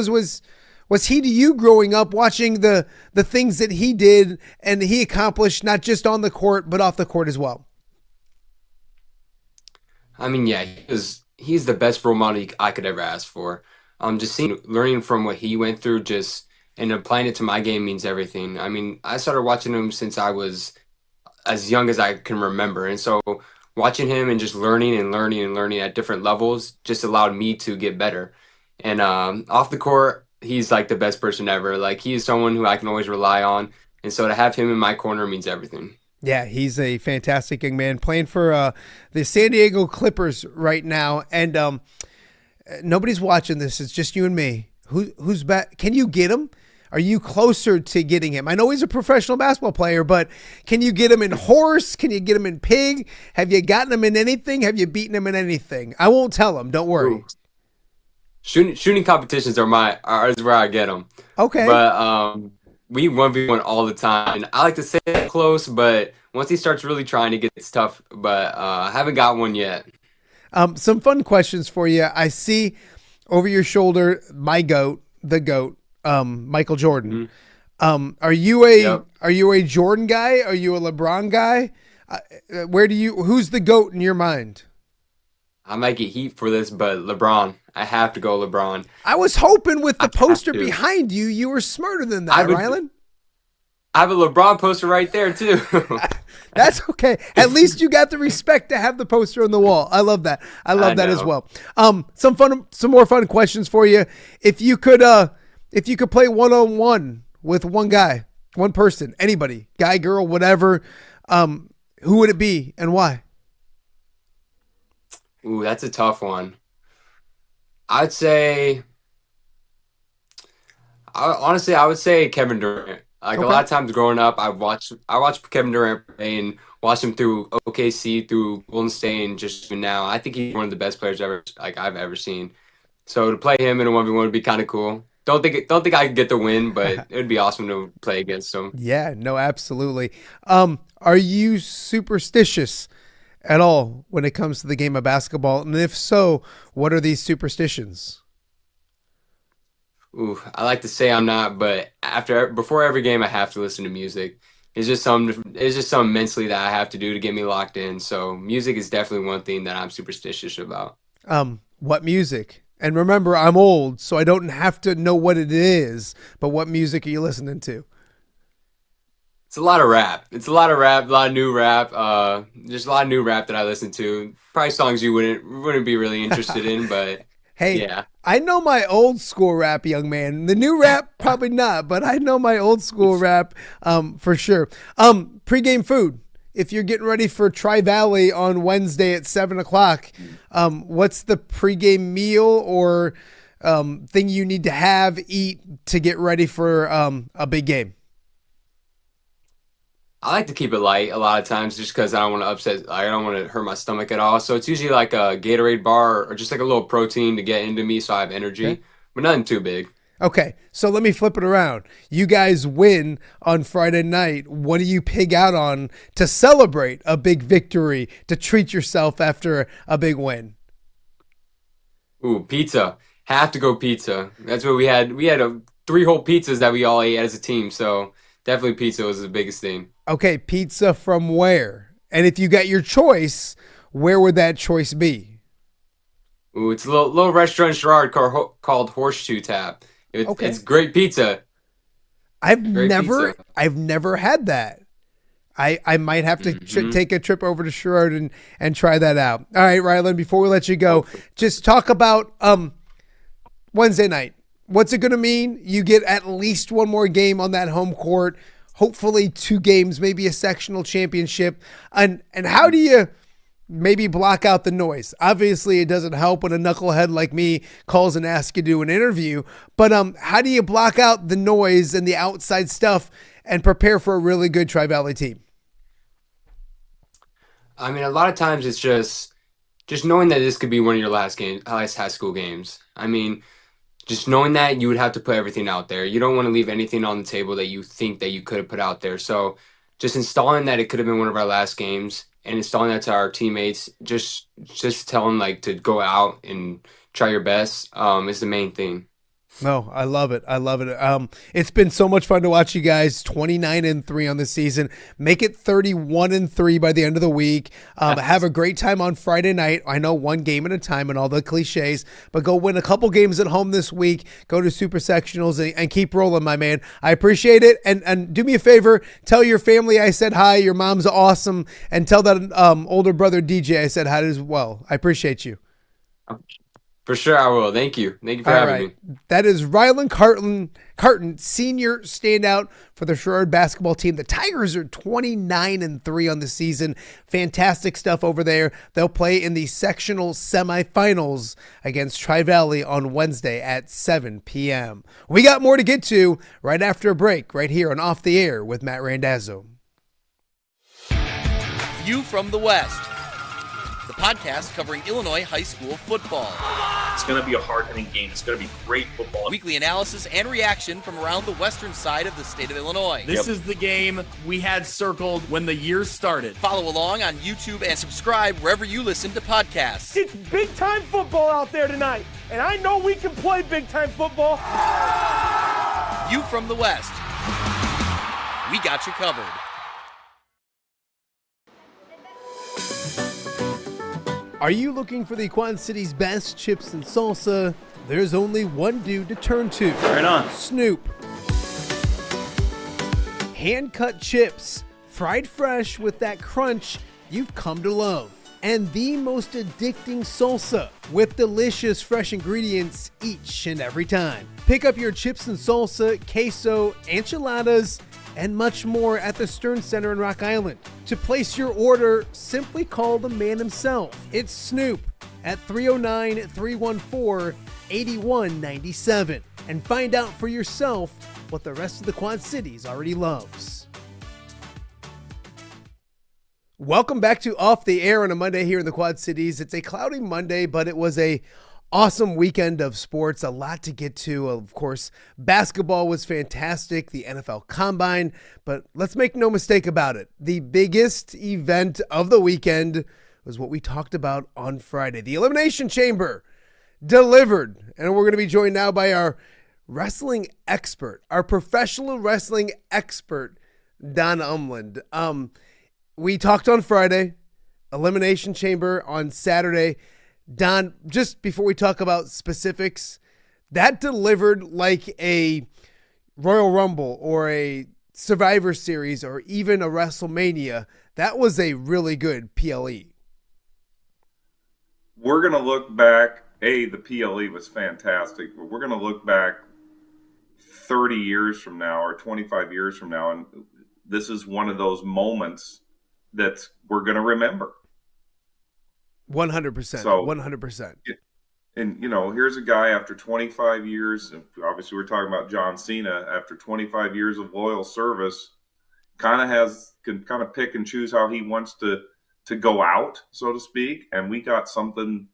Speaker 2: was he to you growing up, watching the things that he did and he accomplished, not just on the court, but off the court as well?
Speaker 11: I mean, yeah, he's the best role model I could ever ask for. Just learning from what he went through, and applying it to my game means everything. I mean, I started watching him since I was as young as I can remember. And so watching him and just learning at different levels just allowed me to get better. And off the court, he's like the best person ever. Like, he is someone who I can always rely on. And so to have him in my corner means everything.
Speaker 2: Yeah, he's a fantastic young man playing for the San Diego Clippers right now. And nobody's watching this. It's just you and me. Who's back? Can you get him? Are you closer to getting him? I know he's a professional basketball player, but can you get him in horse? Can you get him in pig? Have you gotten him in anything? Have you beaten him in anything? I won't tell him. Don't worry.
Speaker 11: Ooh. Shooting competitions is where I get them.
Speaker 2: Okay.
Speaker 11: But we 1v1 all the time. And I like to say close, but once he starts really trying to get, it's tough. But I haven't got one yet.
Speaker 2: Some fun questions for you. I see over your shoulder, the GOAT, Michael Jordan.
Speaker 11: Mm-hmm.
Speaker 2: Are you a Jordan guy? Are you a LeBron guy? Who's the GOAT in your mind?
Speaker 11: I might get heat for this, but LeBron. I have to go LeBron.
Speaker 2: I was hoping with the poster behind you, you were smarter than that, Rylan.
Speaker 11: I have a LeBron poster right there, too.
Speaker 2: That's okay. At least you got the respect to have the poster on the wall. I love that. I love that as well. Some more fun questions for you. If you could play one-on-one with one guy, one person, anybody, guy, girl, whatever, who would it be and why?
Speaker 11: Ooh, that's a tough one. I'd say, honestly, I would say Kevin Durant. Like, okay. A lot of times growing up, I watched Kevin Durant play and watched him through OKC, through Golden State, and just now. I think he's one of the best players I've ever seen. So to play him in a 1v1 would be kind of cool. Don't think I could get the win, but it would be awesome to play against him.
Speaker 2: Yeah, no, absolutely. Are you superstitious at all when it comes to the game of basketball? And if so, what are these superstitions?
Speaker 11: Ooh, I like to say I'm not, but before every game, I have to listen to music. It's just something mentally that I have to do to get me locked in. So music is definitely one thing that I'm superstitious about.
Speaker 2: What music? And remember, I'm old, so I don't have to know what it is, but what music are you listening to?
Speaker 11: It's a lot of rap. A lot of new rap. Just a lot of new rap that I listen to. Probably songs you wouldn't be really interested in, but
Speaker 2: hey,
Speaker 11: yeah.
Speaker 2: I know my old school rap, young man. The new rap, probably not, but I know my old school rap for sure. Pre-game food. If you're getting ready for Tri-Valley on Wednesday at 7 o'clock, what's the pregame meal or thing you need to eat to get ready for a big game?
Speaker 11: I like to keep it light a lot of times just because I don't want to hurt my stomach at all. So it's usually like a Gatorade bar or just like a little protein to get into me so I have energy, but nothing too big.
Speaker 2: Okay, so let me flip it around. You guys win on Friday night. What do you pig out on to celebrate a big victory, to treat yourself after a big win?
Speaker 11: Ooh, pizza. Have to go pizza. That's what we had. We had 3 whole pizzas that we all ate as a team. So definitely pizza was the biggest thing.
Speaker 2: Okay, pizza from where? And if you got your choice, where would that choice be?
Speaker 11: Ooh, it's a little restaurant in Sherrard called Horseshoe Tap. It's great pizza.
Speaker 2: I've never had that. I might have to take a trip over to Sherrard and try that out. All right, Rylan, before we let you go, just talk about Wednesday night. What's it going to mean? You get at least one more game on that home court, hopefully 2 games, maybe a sectional championship. And how do you maybe block out the noise? Obviously, it doesn't help when a knucklehead like me calls and asks you to do an interview. But how do you block out the noise and the outside stuff and prepare for a really good Tri-Valley team?
Speaker 11: I mean, a lot of times it's just knowing that this could be one of your last high school games. I mean, just knowing that you would have to put everything out there. You don't want to leave anything on the table that you think that you could have put out there. So just installing that it could have been one of our last games and installing that to our teammates, just tell them like to go out and try your best is the main thing.
Speaker 2: No, I love it. I love it. It's been so much fun to watch you guys 29-3 on the season. Make it 31-3 by the end of the week. Have a great time on Friday night. I know one game at a time and all the cliches, but go win a couple games at home this week. Go to Super Sectionals and keep rolling, my man. I appreciate it. And do me a favor, tell your family I said hi. Your mom's awesome. And tell that older brother DJ I said hi as well. I appreciate you.
Speaker 11: For sure, I will. Thank you. Thank you for having me.
Speaker 2: That is Rylan Carton, senior standout for the Sherrard basketball team. The Tigers are 29-3 on the season. Fantastic stuff over there. They'll play in the sectional semifinals against Tri-Valley on Wednesday at 7 p.m. We got more to get to right after a break, right here on Off the Air with Matt Randazzo.
Speaker 7: View from the West, the podcast covering Illinois high school football.
Speaker 8: It's going to be a hard-hitting game. It's going to be great football.
Speaker 7: Weekly analysis and reaction from around the western side of the state of Illinois.
Speaker 9: This is the game we had circled when the year started.
Speaker 7: Follow along on YouTube and subscribe wherever you listen to podcasts.
Speaker 10: It's big-time football out there tonight, and I know we can play big-time football.
Speaker 7: View from the West. We got you covered.
Speaker 2: Are you looking for the Quad City's best chips and salsa? There's only one dude to turn to.
Speaker 8: Right on.
Speaker 2: Snoop. Hand-cut chips, fried fresh with that crunch you've come to love. And the most addicting salsa with delicious fresh ingredients each and every time. Pick up your chips and salsa, queso, enchiladas, and much more at the Stern Center in Rock Island. To place your order, simply call the man himself. It's Snoop at 309-314-8197 and find out for yourself what the rest of the Quad Cities already loves. Welcome back to Off the Air on a Monday here in the Quad Cities. It's a cloudy Monday, but it was a awesome weekend of sports, a lot to get to. Of course, basketball was fantastic, the NFL Combine, but let's make no mistake about it. The biggest event of the weekend was what we talked about on Friday. The Elimination Chamber delivered, and we're going to be joined now by our wrestling expert, our professional wrestling expert, Don Umland. We talked on Friday, Elimination Chamber on Saturday. Don, just before we talk about specifics, that delivered like a Royal Rumble or a Survivor Series or even a WrestleMania. That was a really good PLE.
Speaker 12: We're going to look back. The PLE was fantastic, but we're going to look back 30 years from now or 25 years from now, and this is one of those moments that we're going to remember.
Speaker 2: 100%.
Speaker 12: So,
Speaker 2: 100%.
Speaker 12: And, here's a guy after 25 years, and obviously we're talking about John Cena, after 25 years of loyal service, can pick and choose how he wants to go out, so to speak. And we got something,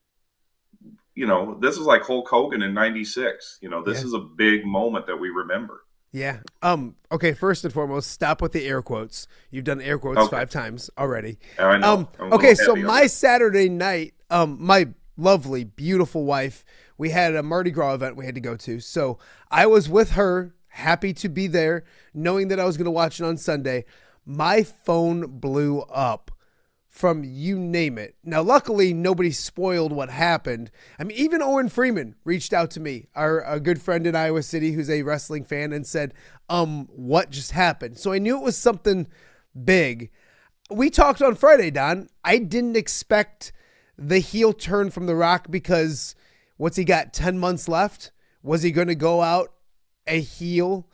Speaker 12: this is like Hulk Hogan in 96. This is a big moment that we remember.
Speaker 2: Yeah. Okay, first and foremost, stop with the air quotes. You've done air quotes 5 times already.
Speaker 12: I know.
Speaker 2: Okay, so my Saturday night, my lovely, beautiful wife, we had a Mardi Gras event we had to go to. So I was with her, happy to be there, knowing that I was going to watch it on Sunday. My phone blew up from you name it. Now, luckily, nobody spoiled what happened. I mean, even Owen Freeman reached out to me, a good friend in Iowa City who's a wrestling fan, and said, what just happened? So I knew it was something big. We talked on Friday, Don. I didn't expect the heel turn from The Rock because what's he got, 10 months left? Was he going to go out a heel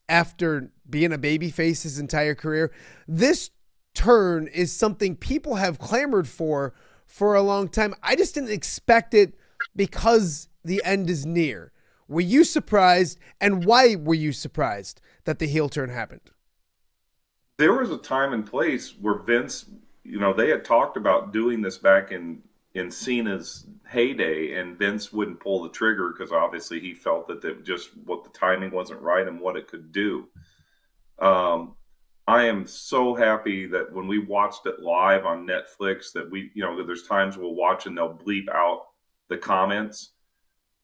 Speaker 2: after being a babyface his entire career? This turn is something people have clamored for a long time. I just didn't expect it because the end is near. Were you surprised, and why were you surprised that the heel turn happened?
Speaker 12: There was a time and place where Vince, they had talked about doing this back in Cena's heyday, and Vince wouldn't pull the trigger because obviously he felt that what the timing wasn't right and what it could do. I am so happy that when we watched it live on Netflix that there's times we'll watch and they'll bleep out the comments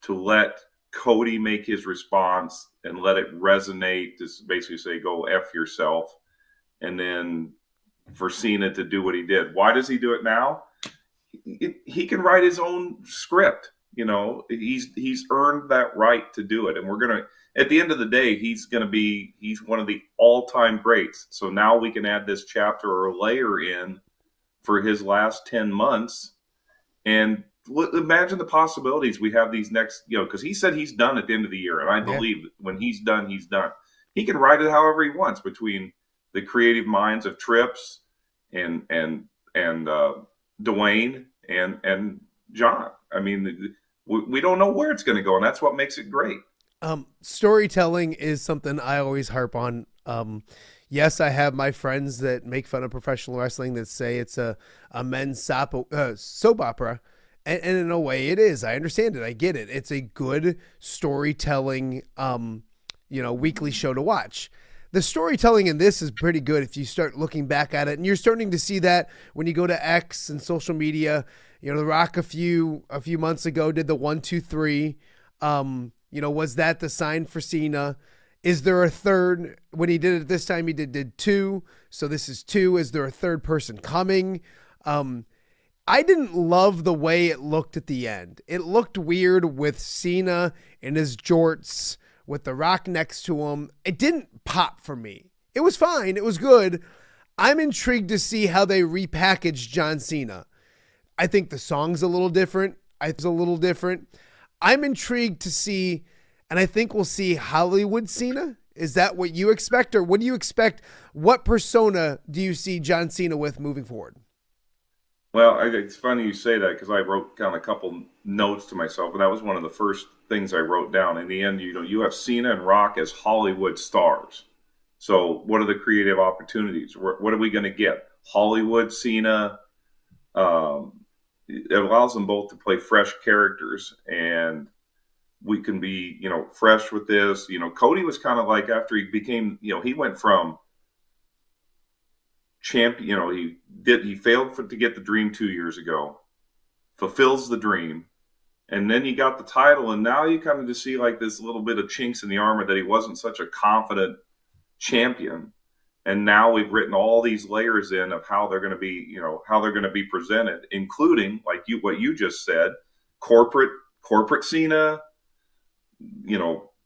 Speaker 12: to let Cody make his response and let it resonate, to basically say, go F yourself. And then for Cena to do what he did. Why does he do it now? He can write his own script. He's earned that right to do it. And we're going to, at the end of the day, he's one of the all-time greats. So now we can add this chapter or layer in for his last 10 months. And imagine the possibilities we have these next, because he said he's done at the end of the year. And I believe when he's done, he's done. He can write it however he wants between the creative minds of Trips and Dwayne and John. I mean, we don't know where it's going to go, and that's what makes it great.
Speaker 2: Storytelling is something I always harp on. Yes, I have my friends that make fun of professional wrestling that say it's a men's soap opera. And in a way it is. I understand it. I get it. It's a good storytelling, weekly show to watch. The storytelling in this is pretty good if you start looking back at it, and you're starting to see that when you go to X and social media. The Rock a few months ago did the 1, 2, 3. Was that the sign for Cena? Is there a third? When he did it this time, he did 2. So this is 2. Is there a third person coming? I didn't love the way it looked at the end. It looked weird with Cena in his jorts with The Rock next to him. It didn't pop for me. It was fine. It was good. I'm intrigued to see how they repackage John Cena. I think the song's a little different. I'm intrigued to see, and I think we'll see Hollywood Cena. Is that what you expect, or what do you expect? What persona do you see John Cena with moving forward?
Speaker 12: Well, it's funny you say that because I wrote down a couple notes to myself, and that was one of the first things I wrote down. In the end, you have Cena and Rock as Hollywood stars. So what are the creative opportunities? What are we going to get? Hollywood Cena, it allows them both to play fresh characters, and we can be, fresh with this. Cody was kind of like, after he became, he went from champion, he failed to get the dream 2 years ago, fulfills the dream, and then he got the title, and now you kind of just see like this little bit of chinks in the armor that he wasn't such a confident champion. And now we've written all these layers in of how they're going to be, presented, including what you just said, corporate Cena,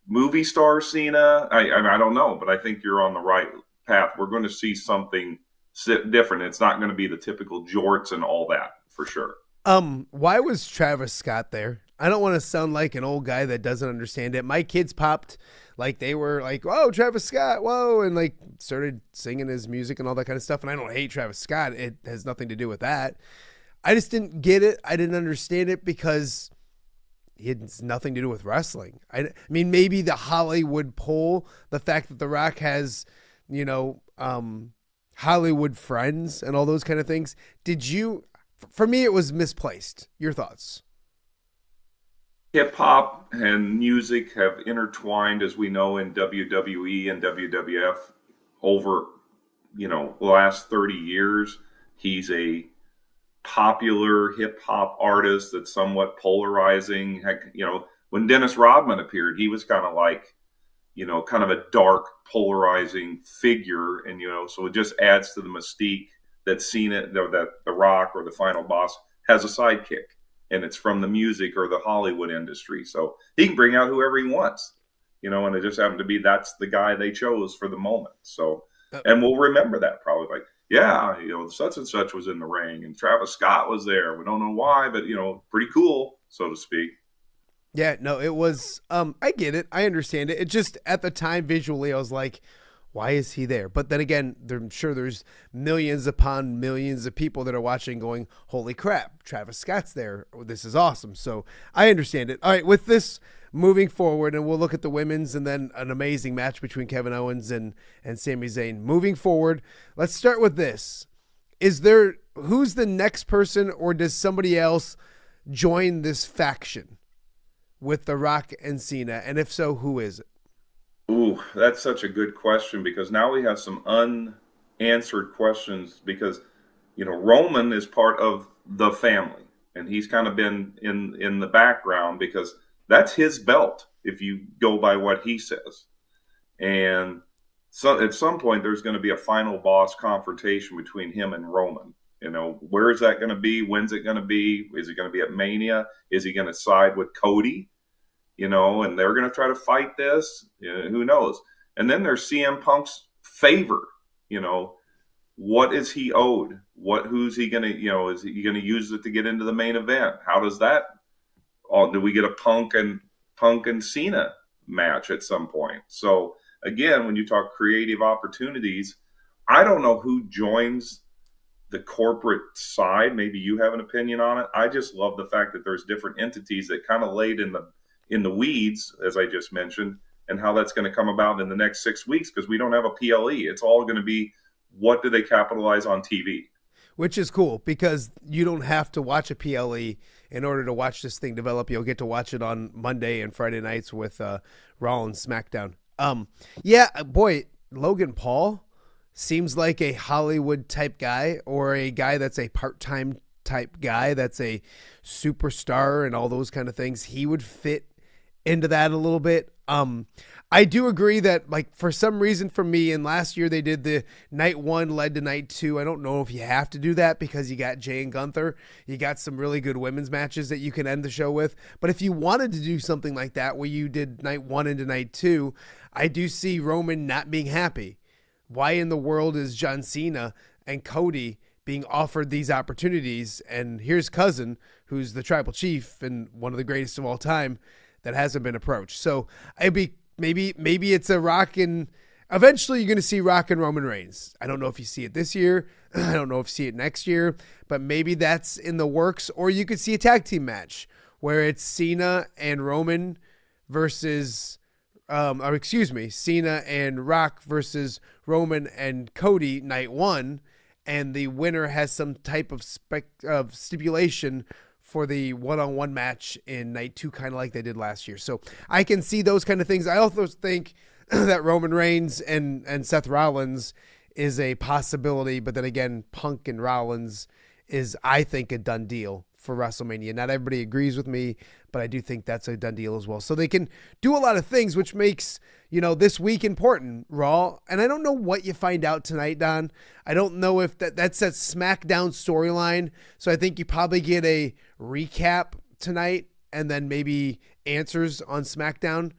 Speaker 12: movie star Cena. I don't know, but I think you're on the right path. We're going to see something different. It's not going to be the typical jorts and all that, for sure.
Speaker 2: Why was Travis Scott there? I don't want to sound like an old guy that doesn't understand it. My kids popped, like they were like, "Whoa, Travis Scott, whoa," and like started singing his music and all that kind of stuff. And I don't hate Travis Scott. It has nothing to do with that. I just didn't get it. I didn't understand it because it has nothing to do with wrestling. I mean, maybe the Hollywood pull, the fact that The Rock has, Hollywood friends and all those kind of things. For me, it was misplaced. Your thoughts?
Speaker 12: Hip hop and music have intertwined, as we know, in WWE and WWF over, the last 30 years. He's a popular hip hop artist that's somewhat polarizing. Heck, when Dennis Rodman appeared, he was kind of like, kind of a dark, polarizing figure. And, so it just adds to the mystique that that The Rock or the final boss has a sidekick. And it's from the music or the Hollywood industry. So he can bring out whoever he wants, and it just happened to be that's the guy they chose for the moment. So, and we'll remember that probably like, yeah, such and such was in the ring and Travis Scott was there. We don't know why, but, pretty cool, so to speak.
Speaker 2: Yeah, no, it was, I get it. I understand it. It just, at the time, visually, I was like, why is he there? But then again, I'm sure there's millions upon millions of people that are watching going, holy crap, Travis Scott's there. This is awesome. So I understand it. All right, with this moving forward, and we'll look at the women's and then an amazing match between Kevin Owens and Sami Zayn. Moving forward, let's start with this. Who's the next person, or does somebody else join this faction with The Rock and Cena? And if so, who is it?
Speaker 12: Ooh, that's such a good question, because now we have some unanswered questions, because, Roman is part of the family and he's kind of been in the background because that's his belt, if you go by what he says. And so at some point there's going to be a final boss confrontation between him and Roman. Where is that going to be? When's it going to be? Is it going to be at Mania? Is he going to side with Cody? And they're going to try to fight this. Who knows? And then there's CM Punk's favor. What is he owed? Who's he going to, is he going to use it to get into the main event? How does that? Do we get a Punk and Cena match at some point? So again, when you talk creative opportunities, I don't know who joins the corporate side. Maybe you have an opinion on it. I just love the fact that there's different entities that kind of laid in the weeds, as I just mentioned, and how that's going to come about in the next 6 weeks, because we don't have a PLE. It's all going to be, what do they capitalize on TV?
Speaker 2: Which is cool, because you don't have to watch a PLE in order to watch this thing develop. You'll get to watch it on Monday and Friday nights with Raw and SmackDown. Yeah, boy, Logan Paul seems like a Hollywood type guy, or a guy that's a part-time type guy that's a superstar and all those kind of things. He would fit into that a little bit. I do agree that, like, for some reason for me, and last year they did the night 1 led to night 2. I don't know if you have to do that, because you got Jay and Gunther. You got some really good women's matches that you can end the show with. But if you wanted to do something like that, where you did night 1 into night 2, I do see Roman not being happy. Why in the world is John Cena and Cody being offered these opportunities? And here's Cousin, who's the tribal chief and one of the greatest of all time, that hasn't been approached. So it'd be maybe it's a Rock, and eventually you're going to see Rock and Roman Reigns. I don't know if you see it this year. I don't know if you see it next year, but maybe that's in the works. Or you could see a tag team match where it's Cena and Roman versus, Cena and Rock versus Roman and Cody night 1. and the winner has some type of stipulation for the one-on-one match in night 2, kind of like they did last year. So I can see those kind of things. I also think that Roman Reigns and Seth Rollins is a possibility, but then again, Punk and Rollins is, I think, a done deal for WrestleMania. Not everybody agrees with me, but I do think that's a done deal as well. So they can do a lot of things, which makes, this week important, Raw. And I don't know what you find out tonight, Don. I don't know if that's that SmackDown storyline. So I think you probably get a recap tonight and then maybe answers on SmackDown.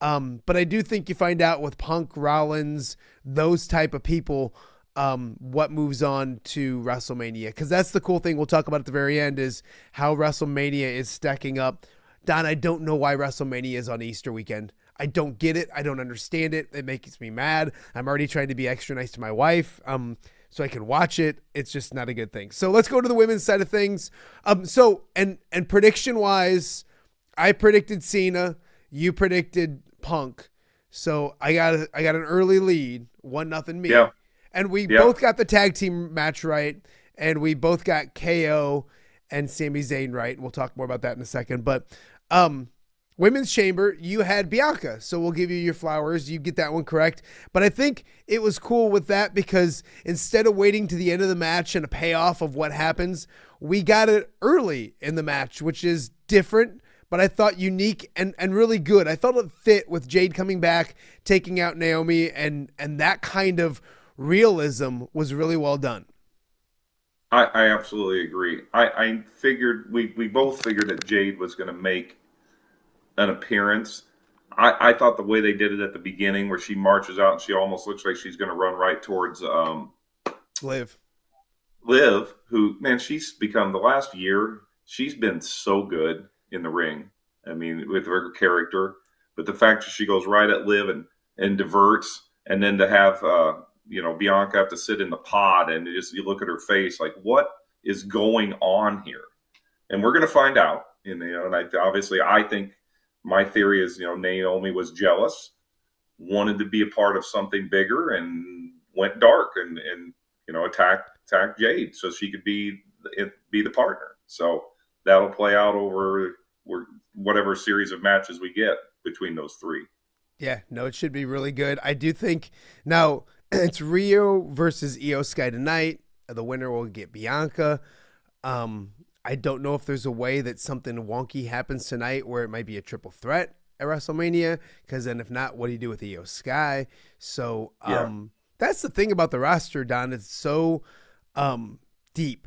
Speaker 2: But I do think you find out with Punk, Rollins, those type of people, what moves on to WrestleMania. Because that's the cool thing we'll talk about at the very end is how WrestleMania is stacking up. Don, I don't know why WrestleMania is on Easter weekend. I don't get it. I don't understand it. It makes me mad. I'm already trying to be extra nice to my wife so I can watch it. It's just not a good thing. So let's go to the women's side of things. And prediction-wise, I predicted Cena. You predicted Punk. So I got an early lead, 1-0 me.
Speaker 12: Yeah.
Speaker 2: And we both got the tag team match right, and we both got KO and Sami Zayn right. We'll talk more about that in a second. But Women's Chamber, you had Bianca, so we'll give you your flowers. You get that one correct. But I think it was cool with that because instead of waiting to the end of the match and a payoff of what happens, we got it early in the match, which is different, but I thought unique and really good. I thought it fit with Jade coming back, taking out Naomi, and that kind of realism was really well done.
Speaker 12: I absolutely agree. I figured, we both figured that Jade was going to make an appearance. I thought the way they did it at the beginning where she marches out and she almost looks like she's going to run right towards
Speaker 2: Liv,
Speaker 12: who, man, she's become, the last year, she's been so good in the ring. I mean, with her character. But the fact that she goes right at Liv and diverts, and then to have Bianca have to sit in the pod and you look at her face like, what is going on here? And we're going to find out. And I think my theory is, Naomi was jealous, wanted to be a part of something bigger, and went dark and attacked Jade so she could be the partner. So that'll play out over whatever series of matches we get between those three.
Speaker 2: Yeah, no, it should be really good. I do think now it's Rio versus Io Sky tonight. The winner will get Bianca. I don't know if there's a way that something wonky happens tonight where it might be a triple threat at WrestleMania, because then if not, what do you do with Io Sky? So that's the thing about the roster, Don. It's so deep.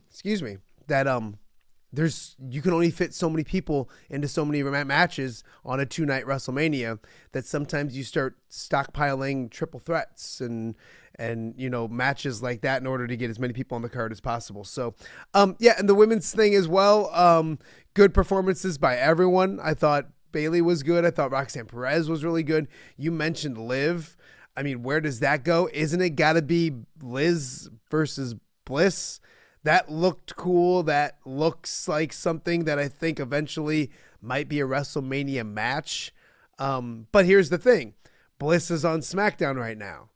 Speaker 2: Excuse me. That you can only fit so many people into so many matches on a 2-night WrestleMania that sometimes you start stockpiling triple threats and matches like that in order to get as many people on the card as possible. So, and the women's thing as well. Good performances by everyone. I thought Bayley was good. I thought Roxanne Perez was really good. You mentioned Liv. I mean, where does that go? Isn't it got to be Liz versus Bliss? That looked cool. That looks like something that I think eventually might be a WrestleMania match. But here's the thing. Bliss is on SmackDown right now.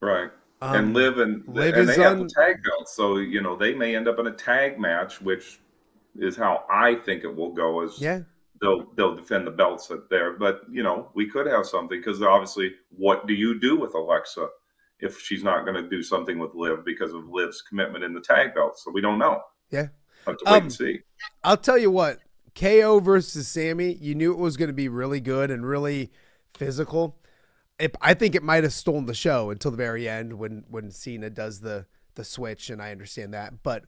Speaker 12: Right. And Liv and they have the tag belts. So, they may end up in a tag match, which is how I think it will go. They'll defend the belts there. But, we could have something because obviously what do you do with Alexa if she's not going to do something with Liv because of Liv's commitment in the tag belt? So we don't know.
Speaker 2: Yeah.
Speaker 12: Have to wait and see.
Speaker 2: I'll tell you what, KO versus Sammy, you knew it was going to be really good and really physical. I think it might have stolen the show until the very end when Cena does the switch, and I understand that. But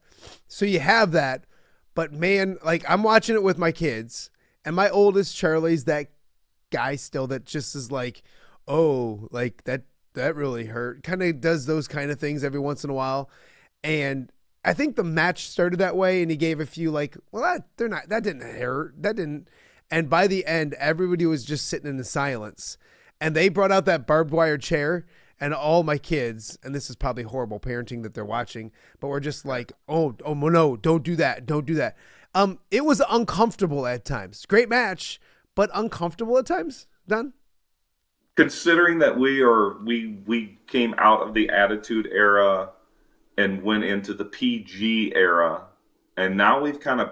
Speaker 2: so you have that, but man, like I'm watching it with my kids, and my oldest Charlie's that guy still that just is like, oh, like that really hurt. Kind of does those kind of things every once in a while. And I think the match started that way, and he gave a few like, well, that didn't hurt. That didn't. And by the end, everybody was just sitting in the silence. And they brought out that barbed wire chair, and all my kids, and this is probably horrible parenting that they're watching, but we're just like, oh no, don't do that. Don't do that. It was uncomfortable at times. Great match, but uncomfortable at times. Done?
Speaker 12: considering that we came out of the Attitude Era and went into the PG era, and now we've kind of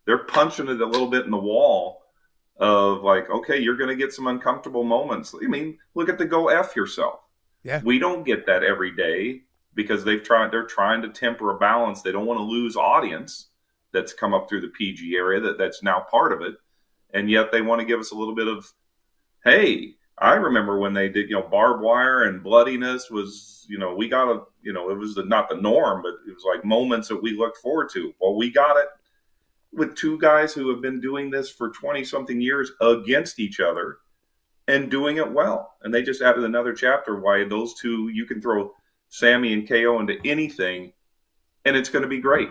Speaker 12: they're punching it a little bit in the wall of like, okay, you're going to get some uncomfortable moments. I mean, look at the go F yourself.
Speaker 2: Yeah,
Speaker 12: we don't get that every day because they're trying to temper a balance. They don't want to lose audience that's come up through the PG area that's now part of it, and yet they want to give us a little bit of, hey, I remember when they did, barbed wire and bloodiness was, we got a, it was not the norm, but it was like moments that we looked forward to. Well, we got it with two guys who have been doing this for 20-something years against each other and doing it well. And they just added another chapter why those two, you can throw Sammy and KO into anything and it's going to be great.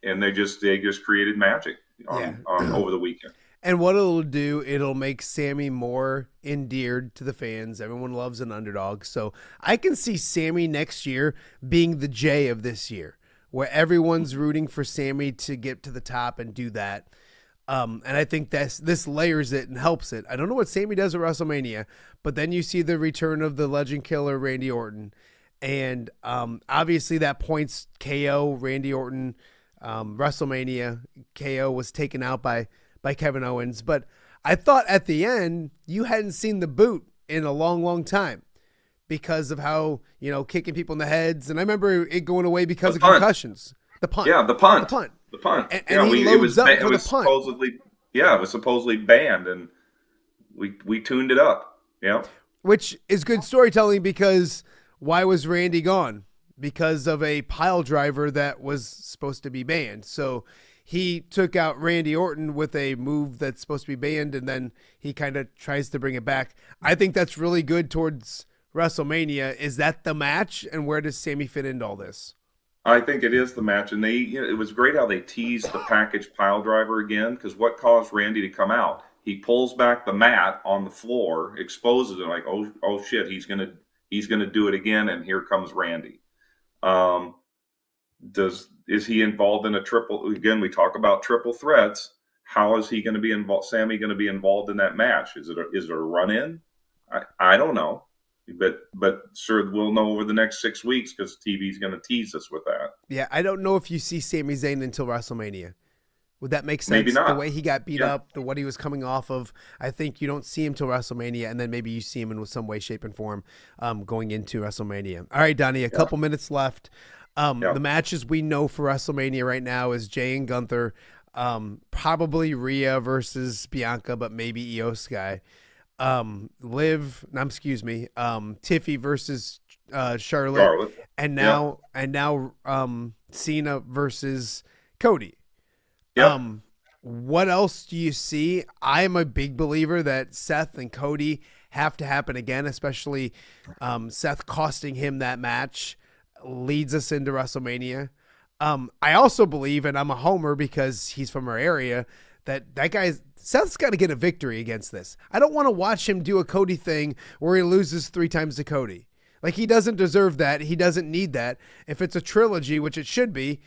Speaker 12: And they just created magic on over the weekend.
Speaker 2: And what it'll do, it'll make Sammy more endeared to the fans. Everyone loves an underdog. So I can see Sammy next year being the J of this year, where everyone's rooting for Sammy to get to the top and do that. And I think this layers it and helps it. I don't know what Sammy does at WrestleMania, but then you see the return of the legend killer, Randy Orton. And obviously that points KO, Randy Orton, WrestleMania. KO was taken out by Kevin Owens, but I thought at the end you hadn't seen the boot in a long, long time because of how, kicking people in the heads. And I remember it going away because of concussions. The punt.
Speaker 12: Yeah, the punt.
Speaker 2: And he loads up for the punt.
Speaker 12: It was supposedly banned, and we tuned it up. Yeah.
Speaker 2: Which is good storytelling because why was Randy gone? Because of a pile driver that was supposed to be banned. So he took out Randy Orton with a move that's supposed to be banned, and then he kind of tries to bring it back. I think that's really good towards WrestleMania. Is that the match, and where does Sammy fit into all this?
Speaker 12: I think it is the match, and it was great how they teased the package pile driver again, because what caused Randy to come out? He pulls back the mat on the floor, exposes it, like, oh shit, he's gonna do it again, and here comes Randy. Is he involved in a triple? Again, we talk about triple threats. How is he going to be involved? Sammy going to be involved in that match? Is it a run in? I don't know, but sure we'll know over the next 6 weeks because TV's going to tease us with that.
Speaker 2: Yeah, I don't know if you see Sami Zayn until WrestleMania. Would that make sense?
Speaker 12: Maybe not.
Speaker 2: The way he got beat up, what he was coming off of. I think you don't see him till WrestleMania, and then maybe you see him in some way, shape, and form going into WrestleMania. All right, Donnie, a couple minutes left. The matches we know for WrestleMania right now is Jay and Gunther, probably Rhea versus Bianca, but maybe Io Sky. Tiffy versus Charlotte. And now Cena versus Cody.
Speaker 12: Yep.
Speaker 2: What else do you see? I'm a big believer that Seth and Cody have to happen again, especially Seth costing him that match leads us into WrestleMania. I also believe, and I'm a homer because he's from our area, that Seth's got to get a victory against this. I don't want to watch him do a Cody thing where he loses 3 times to Cody. Like, he doesn't deserve that. He doesn't need that. If it's a trilogy, which it should be,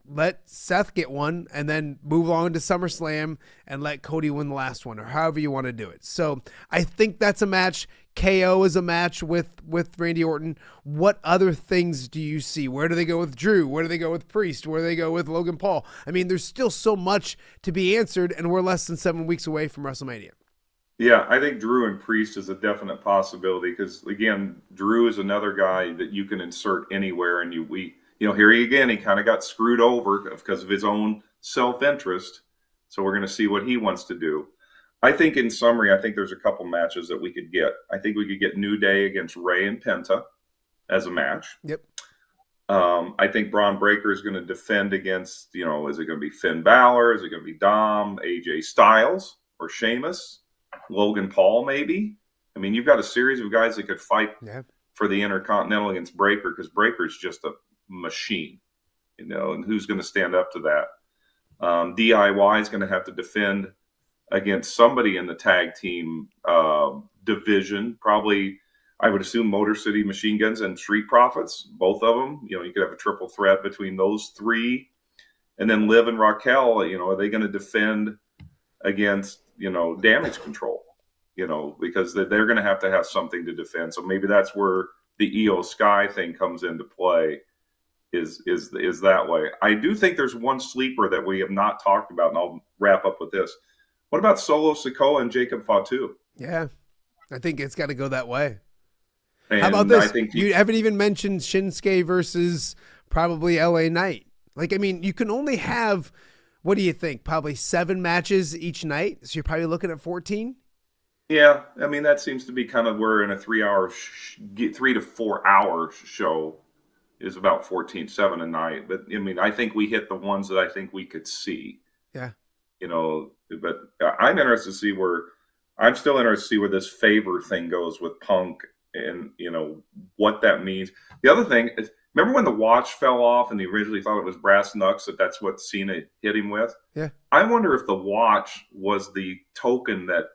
Speaker 2: let Seth get one and then move on to SummerSlam and let Cody win the last one, or however you want to do it. So I think that's a match. KO is a match with Randy Orton. What other things do you see? Where do they go with Drew? Where do they go with Priest? Where do they go with Logan Paul? I mean, there's still so much to be answered, and we're less than 7 weeks away from WrestleMania.
Speaker 12: Yeah, I think Drew and Priest is a definite possibility because, again, Drew is another guy that you can insert anywhere, and here he kind of got screwed over because of his own self-interest. So we're going to see what he wants to do. I think in summary, there's a couple matches that we could get. I think we could get New Day against Ray and Penta as a match.
Speaker 2: Yep.
Speaker 12: I think Braun Breaker is going to defend against, is it going to be Finn Balor? Is it going to be Dom, AJ Styles, or Sheamus? Logan Paul, maybe? I mean, you've got a series of guys that could fight for the Intercontinental against Breaker because Breaker's just a machine, and who's going to stand up to that? DIY is going to have to defend against somebody in the tag team division. Probably, I would assume Motor City Machine Guns and Street Profits, both of them. You could have a triple threat between those three. And then Liv and Raquel, are they going to defend against, Damage Control? because they're going to have something to defend. So maybe that's where the EO Sky thing comes into play. Is that way. I do think there's one sleeper that we have not talked about, and I'll wrap up with this. What about Solo Sikoa and Jacob Fatu?
Speaker 2: Yeah, I think it's got to go that way.
Speaker 12: And
Speaker 2: how about this?
Speaker 12: I think
Speaker 2: you haven't even mentioned Shinsuke versus probably LA Knight. Like, I mean, you can only have, what do you think, probably 7 matches each night? So you're probably looking at 14?
Speaker 12: Yeah, I mean, that seems to be kind of where in a 3 to 4 hour show is about 14-7 a night. But, I mean, I think we hit the ones that I think we could see.
Speaker 2: Yeah.
Speaker 12: But I'm interested to see where this favor thing goes with Punk and, what that means. The other thing is, remember when the watch fell off and they originally thought it was brass knucks, that's what Cena hit him with?
Speaker 2: Yeah.
Speaker 12: I wonder if the watch was the token that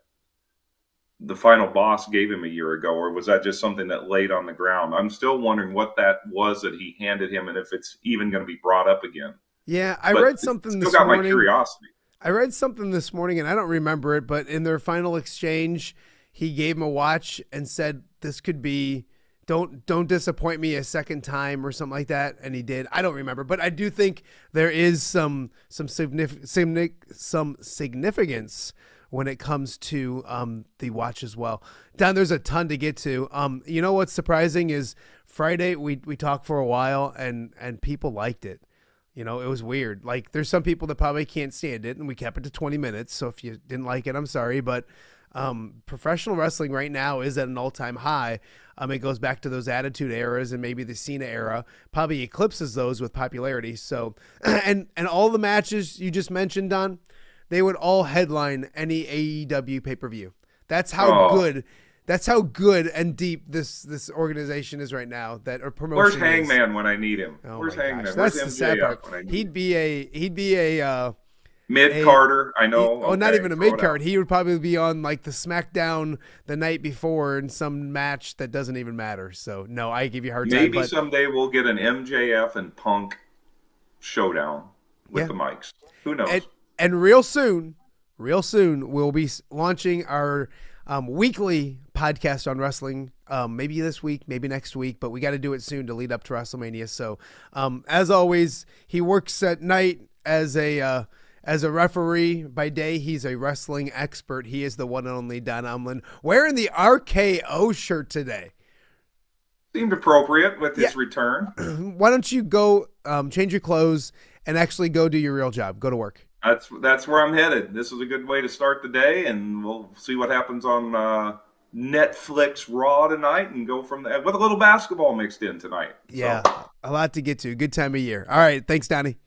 Speaker 12: the final boss gave him a year ago, or was that just something that laid on the ground? I'm still wondering what that was that he handed him and if it's even going to be brought up again.
Speaker 2: Yeah, I read something this
Speaker 12: morning. Still got my curiosity.
Speaker 2: I read something this morning, and I don't remember it, but in their final exchange, he gave him a watch and said, this could be, don't disappoint me a second time or something like that. And he did. I don't remember, but I do think there is some significance when it comes to the watch as well. Don, there's a ton to get to. You know what's surprising is Friday we talked for a while and people liked it. It was weird. Like, there's some people that probably can't stand it, and we kept it to 20 minutes. So if you didn't like it, I'm sorry. But professional wrestling right now is at an all-time high. It goes back to those Attitude eras and maybe the Cena era, probably eclipses those with popularity. So, and all the matches you just mentioned, Don, they would all headline any AEW pay-per-view. That's how good. That's how good and deep this organization is right now. That or promotion.
Speaker 12: Where's Hangman when I need him? Where's Hangman?
Speaker 2: Gosh,
Speaker 12: Where's
Speaker 2: that's the sad part. He'd be a
Speaker 12: mid Carter. I know.
Speaker 2: Oh, not even a mid card. He would probably be on like the SmackDown the night before in some match that doesn't even matter. So no, I give you a hard time.
Speaker 12: Maybe someday we'll get an MJF and Punk showdown with the mics. Who knows?
Speaker 2: And real soon, we'll be launching our weekly podcast on wrestling. Maybe this week, maybe next week, but we got to do it soon to lead up to WrestleMania. So, as always, he works at night as a referee. By day, he's a wrestling expert. He is the one and only Don Umland, wearing the RKO shirt today.
Speaker 12: Seemed appropriate with his return.
Speaker 2: Why don't you go change your clothes and actually go do your real job? Go to work.
Speaker 12: That's where I'm headed. This is a good way to start the day, and we'll see what happens on Netflix Raw tonight and go from there with a little basketball mixed in tonight.
Speaker 2: Yeah, a lot to get to. Good time of year. All right. Thanks, Donnie.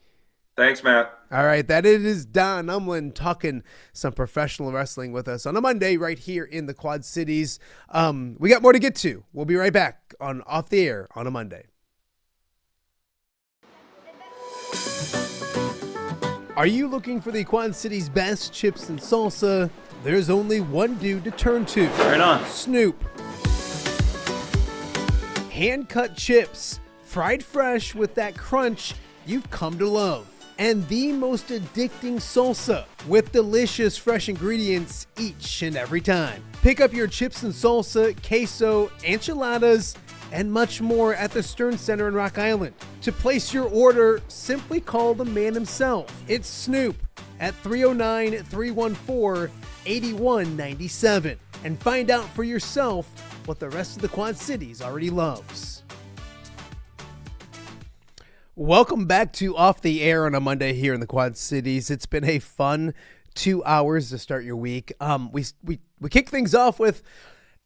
Speaker 12: Thanks, Matt.
Speaker 2: All right. That it is Don Umland talking some professional wrestling with us on a Monday right here in the Quad Cities. We got more to get to. We'll be right back on Off the Air on a Monday. Are you looking for the Quad Cities' best chips and salsa? There's only one dude to turn to.
Speaker 8: Right on.
Speaker 2: Snoop. Hand-cut chips, fried fresh with that crunch you've come to love. And the most addicting salsa with delicious fresh ingredients each and every time. Pick up your chips and salsa, queso, enchiladas, and much more at the Stern Center in Rock Island. To place your order, simply call the man himself. It's Snoop at 309-314-8197 and find out for yourself what the rest of the Quad Cities already loves. Welcome back to Off the Air on a Monday here in the Quad Cities. It's been a fun 2 hours to start your week. We kick things off with,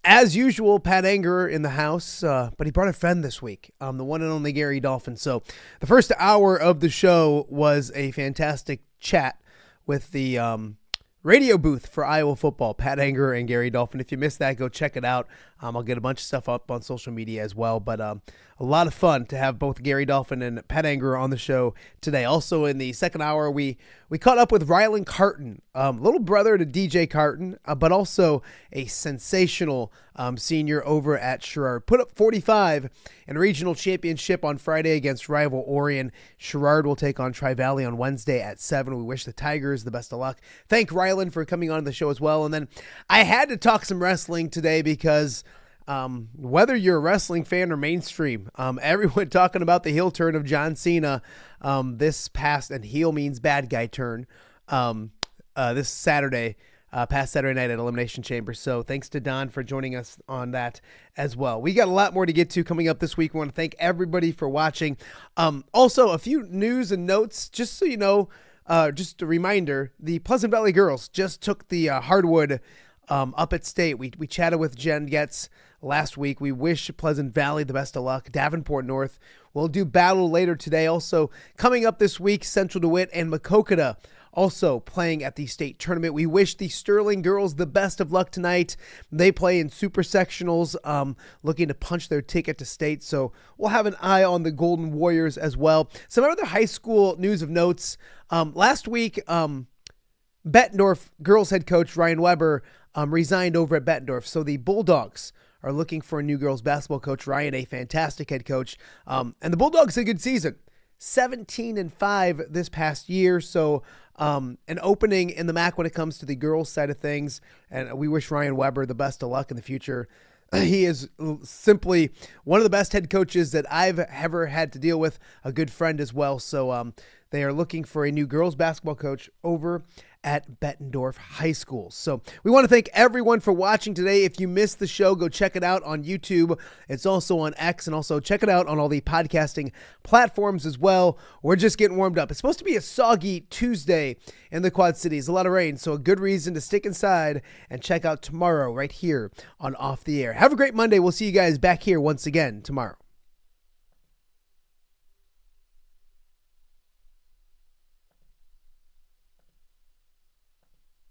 Speaker 2: as usual, Pat Angerer in the house, but he brought a friend this week, the one and only Gary Dolphin. So the first hour of the show was a fantastic chat with the radio booth for Iowa football, Pat Angerer and Gary Dolphin. If you missed that, go check it out. I'll get a bunch of stuff up on social media as well. But a lot of fun to have both Gary Dolphin and Pat Angerer on the show today. Also in the second hour, we caught up with Rylan Carton, little brother to DJ Carton, but also a sensational senior over at Sherrard. Put up 45 in a regional championship on Friday against rival Orion. Sherrard will take on Tri-Valley on Wednesday at 7. We wish the Tigers the best of luck. Thank Rylan for coming on the show as well. And then I had to talk some wrestling today because whether you're a wrestling fan or mainstream, everyone talking about the heel turn of John Cena this past, and heel means bad guy turn, this Saturday, past Saturday night at Elimination Chamber. So thanks to Don for joining us on that as well. We got a lot more to get to coming up this week. We want to thank everybody for watching. Also, a few news and notes, just so you know, just a reminder, the Pleasant Valley girls just took the hardwood up at state. We chatted with Jen Getz last week. We wish Pleasant Valley the best of luck. Davenport North will do battle later today. Also coming up this week, Central DeWitt and Maquoketa also playing at the state tournament. We wish the Sterling girls the best of luck tonight. They play in super sectionals, looking to punch their ticket to state. So we'll have an eye on the Golden Warriors as well. Some other high school news of notes. Last week, Bettendorf girls head coach Ryan Weber resigned over at Bettendorf. So the Bulldogs are looking for a new girls basketball coach. Ryan, a fantastic head coach. And the Bulldogs had a good season. 17-5 this past year. So an opening in the MAC when it comes to the girls side of things. And we wish Ryan Weber the best of luck in the future. He is simply one of the best head coaches that I've ever had to deal with, a good friend as well. So they are looking for a new girls basketball coach over at Bettendorf High School. So we want to thank everyone for watching today. If you missed the show, go check it out on YouTube. It's also on X, and also check it out on all the podcasting platforms as well. We're just getting warmed up. It's supposed to be a soggy Tuesday in the Quad Cities, a lot of rain, so a good reason to stick inside and check out tomorrow right here on Off the Air. Have a great Monday. We'll see you guys back here once again tomorrow.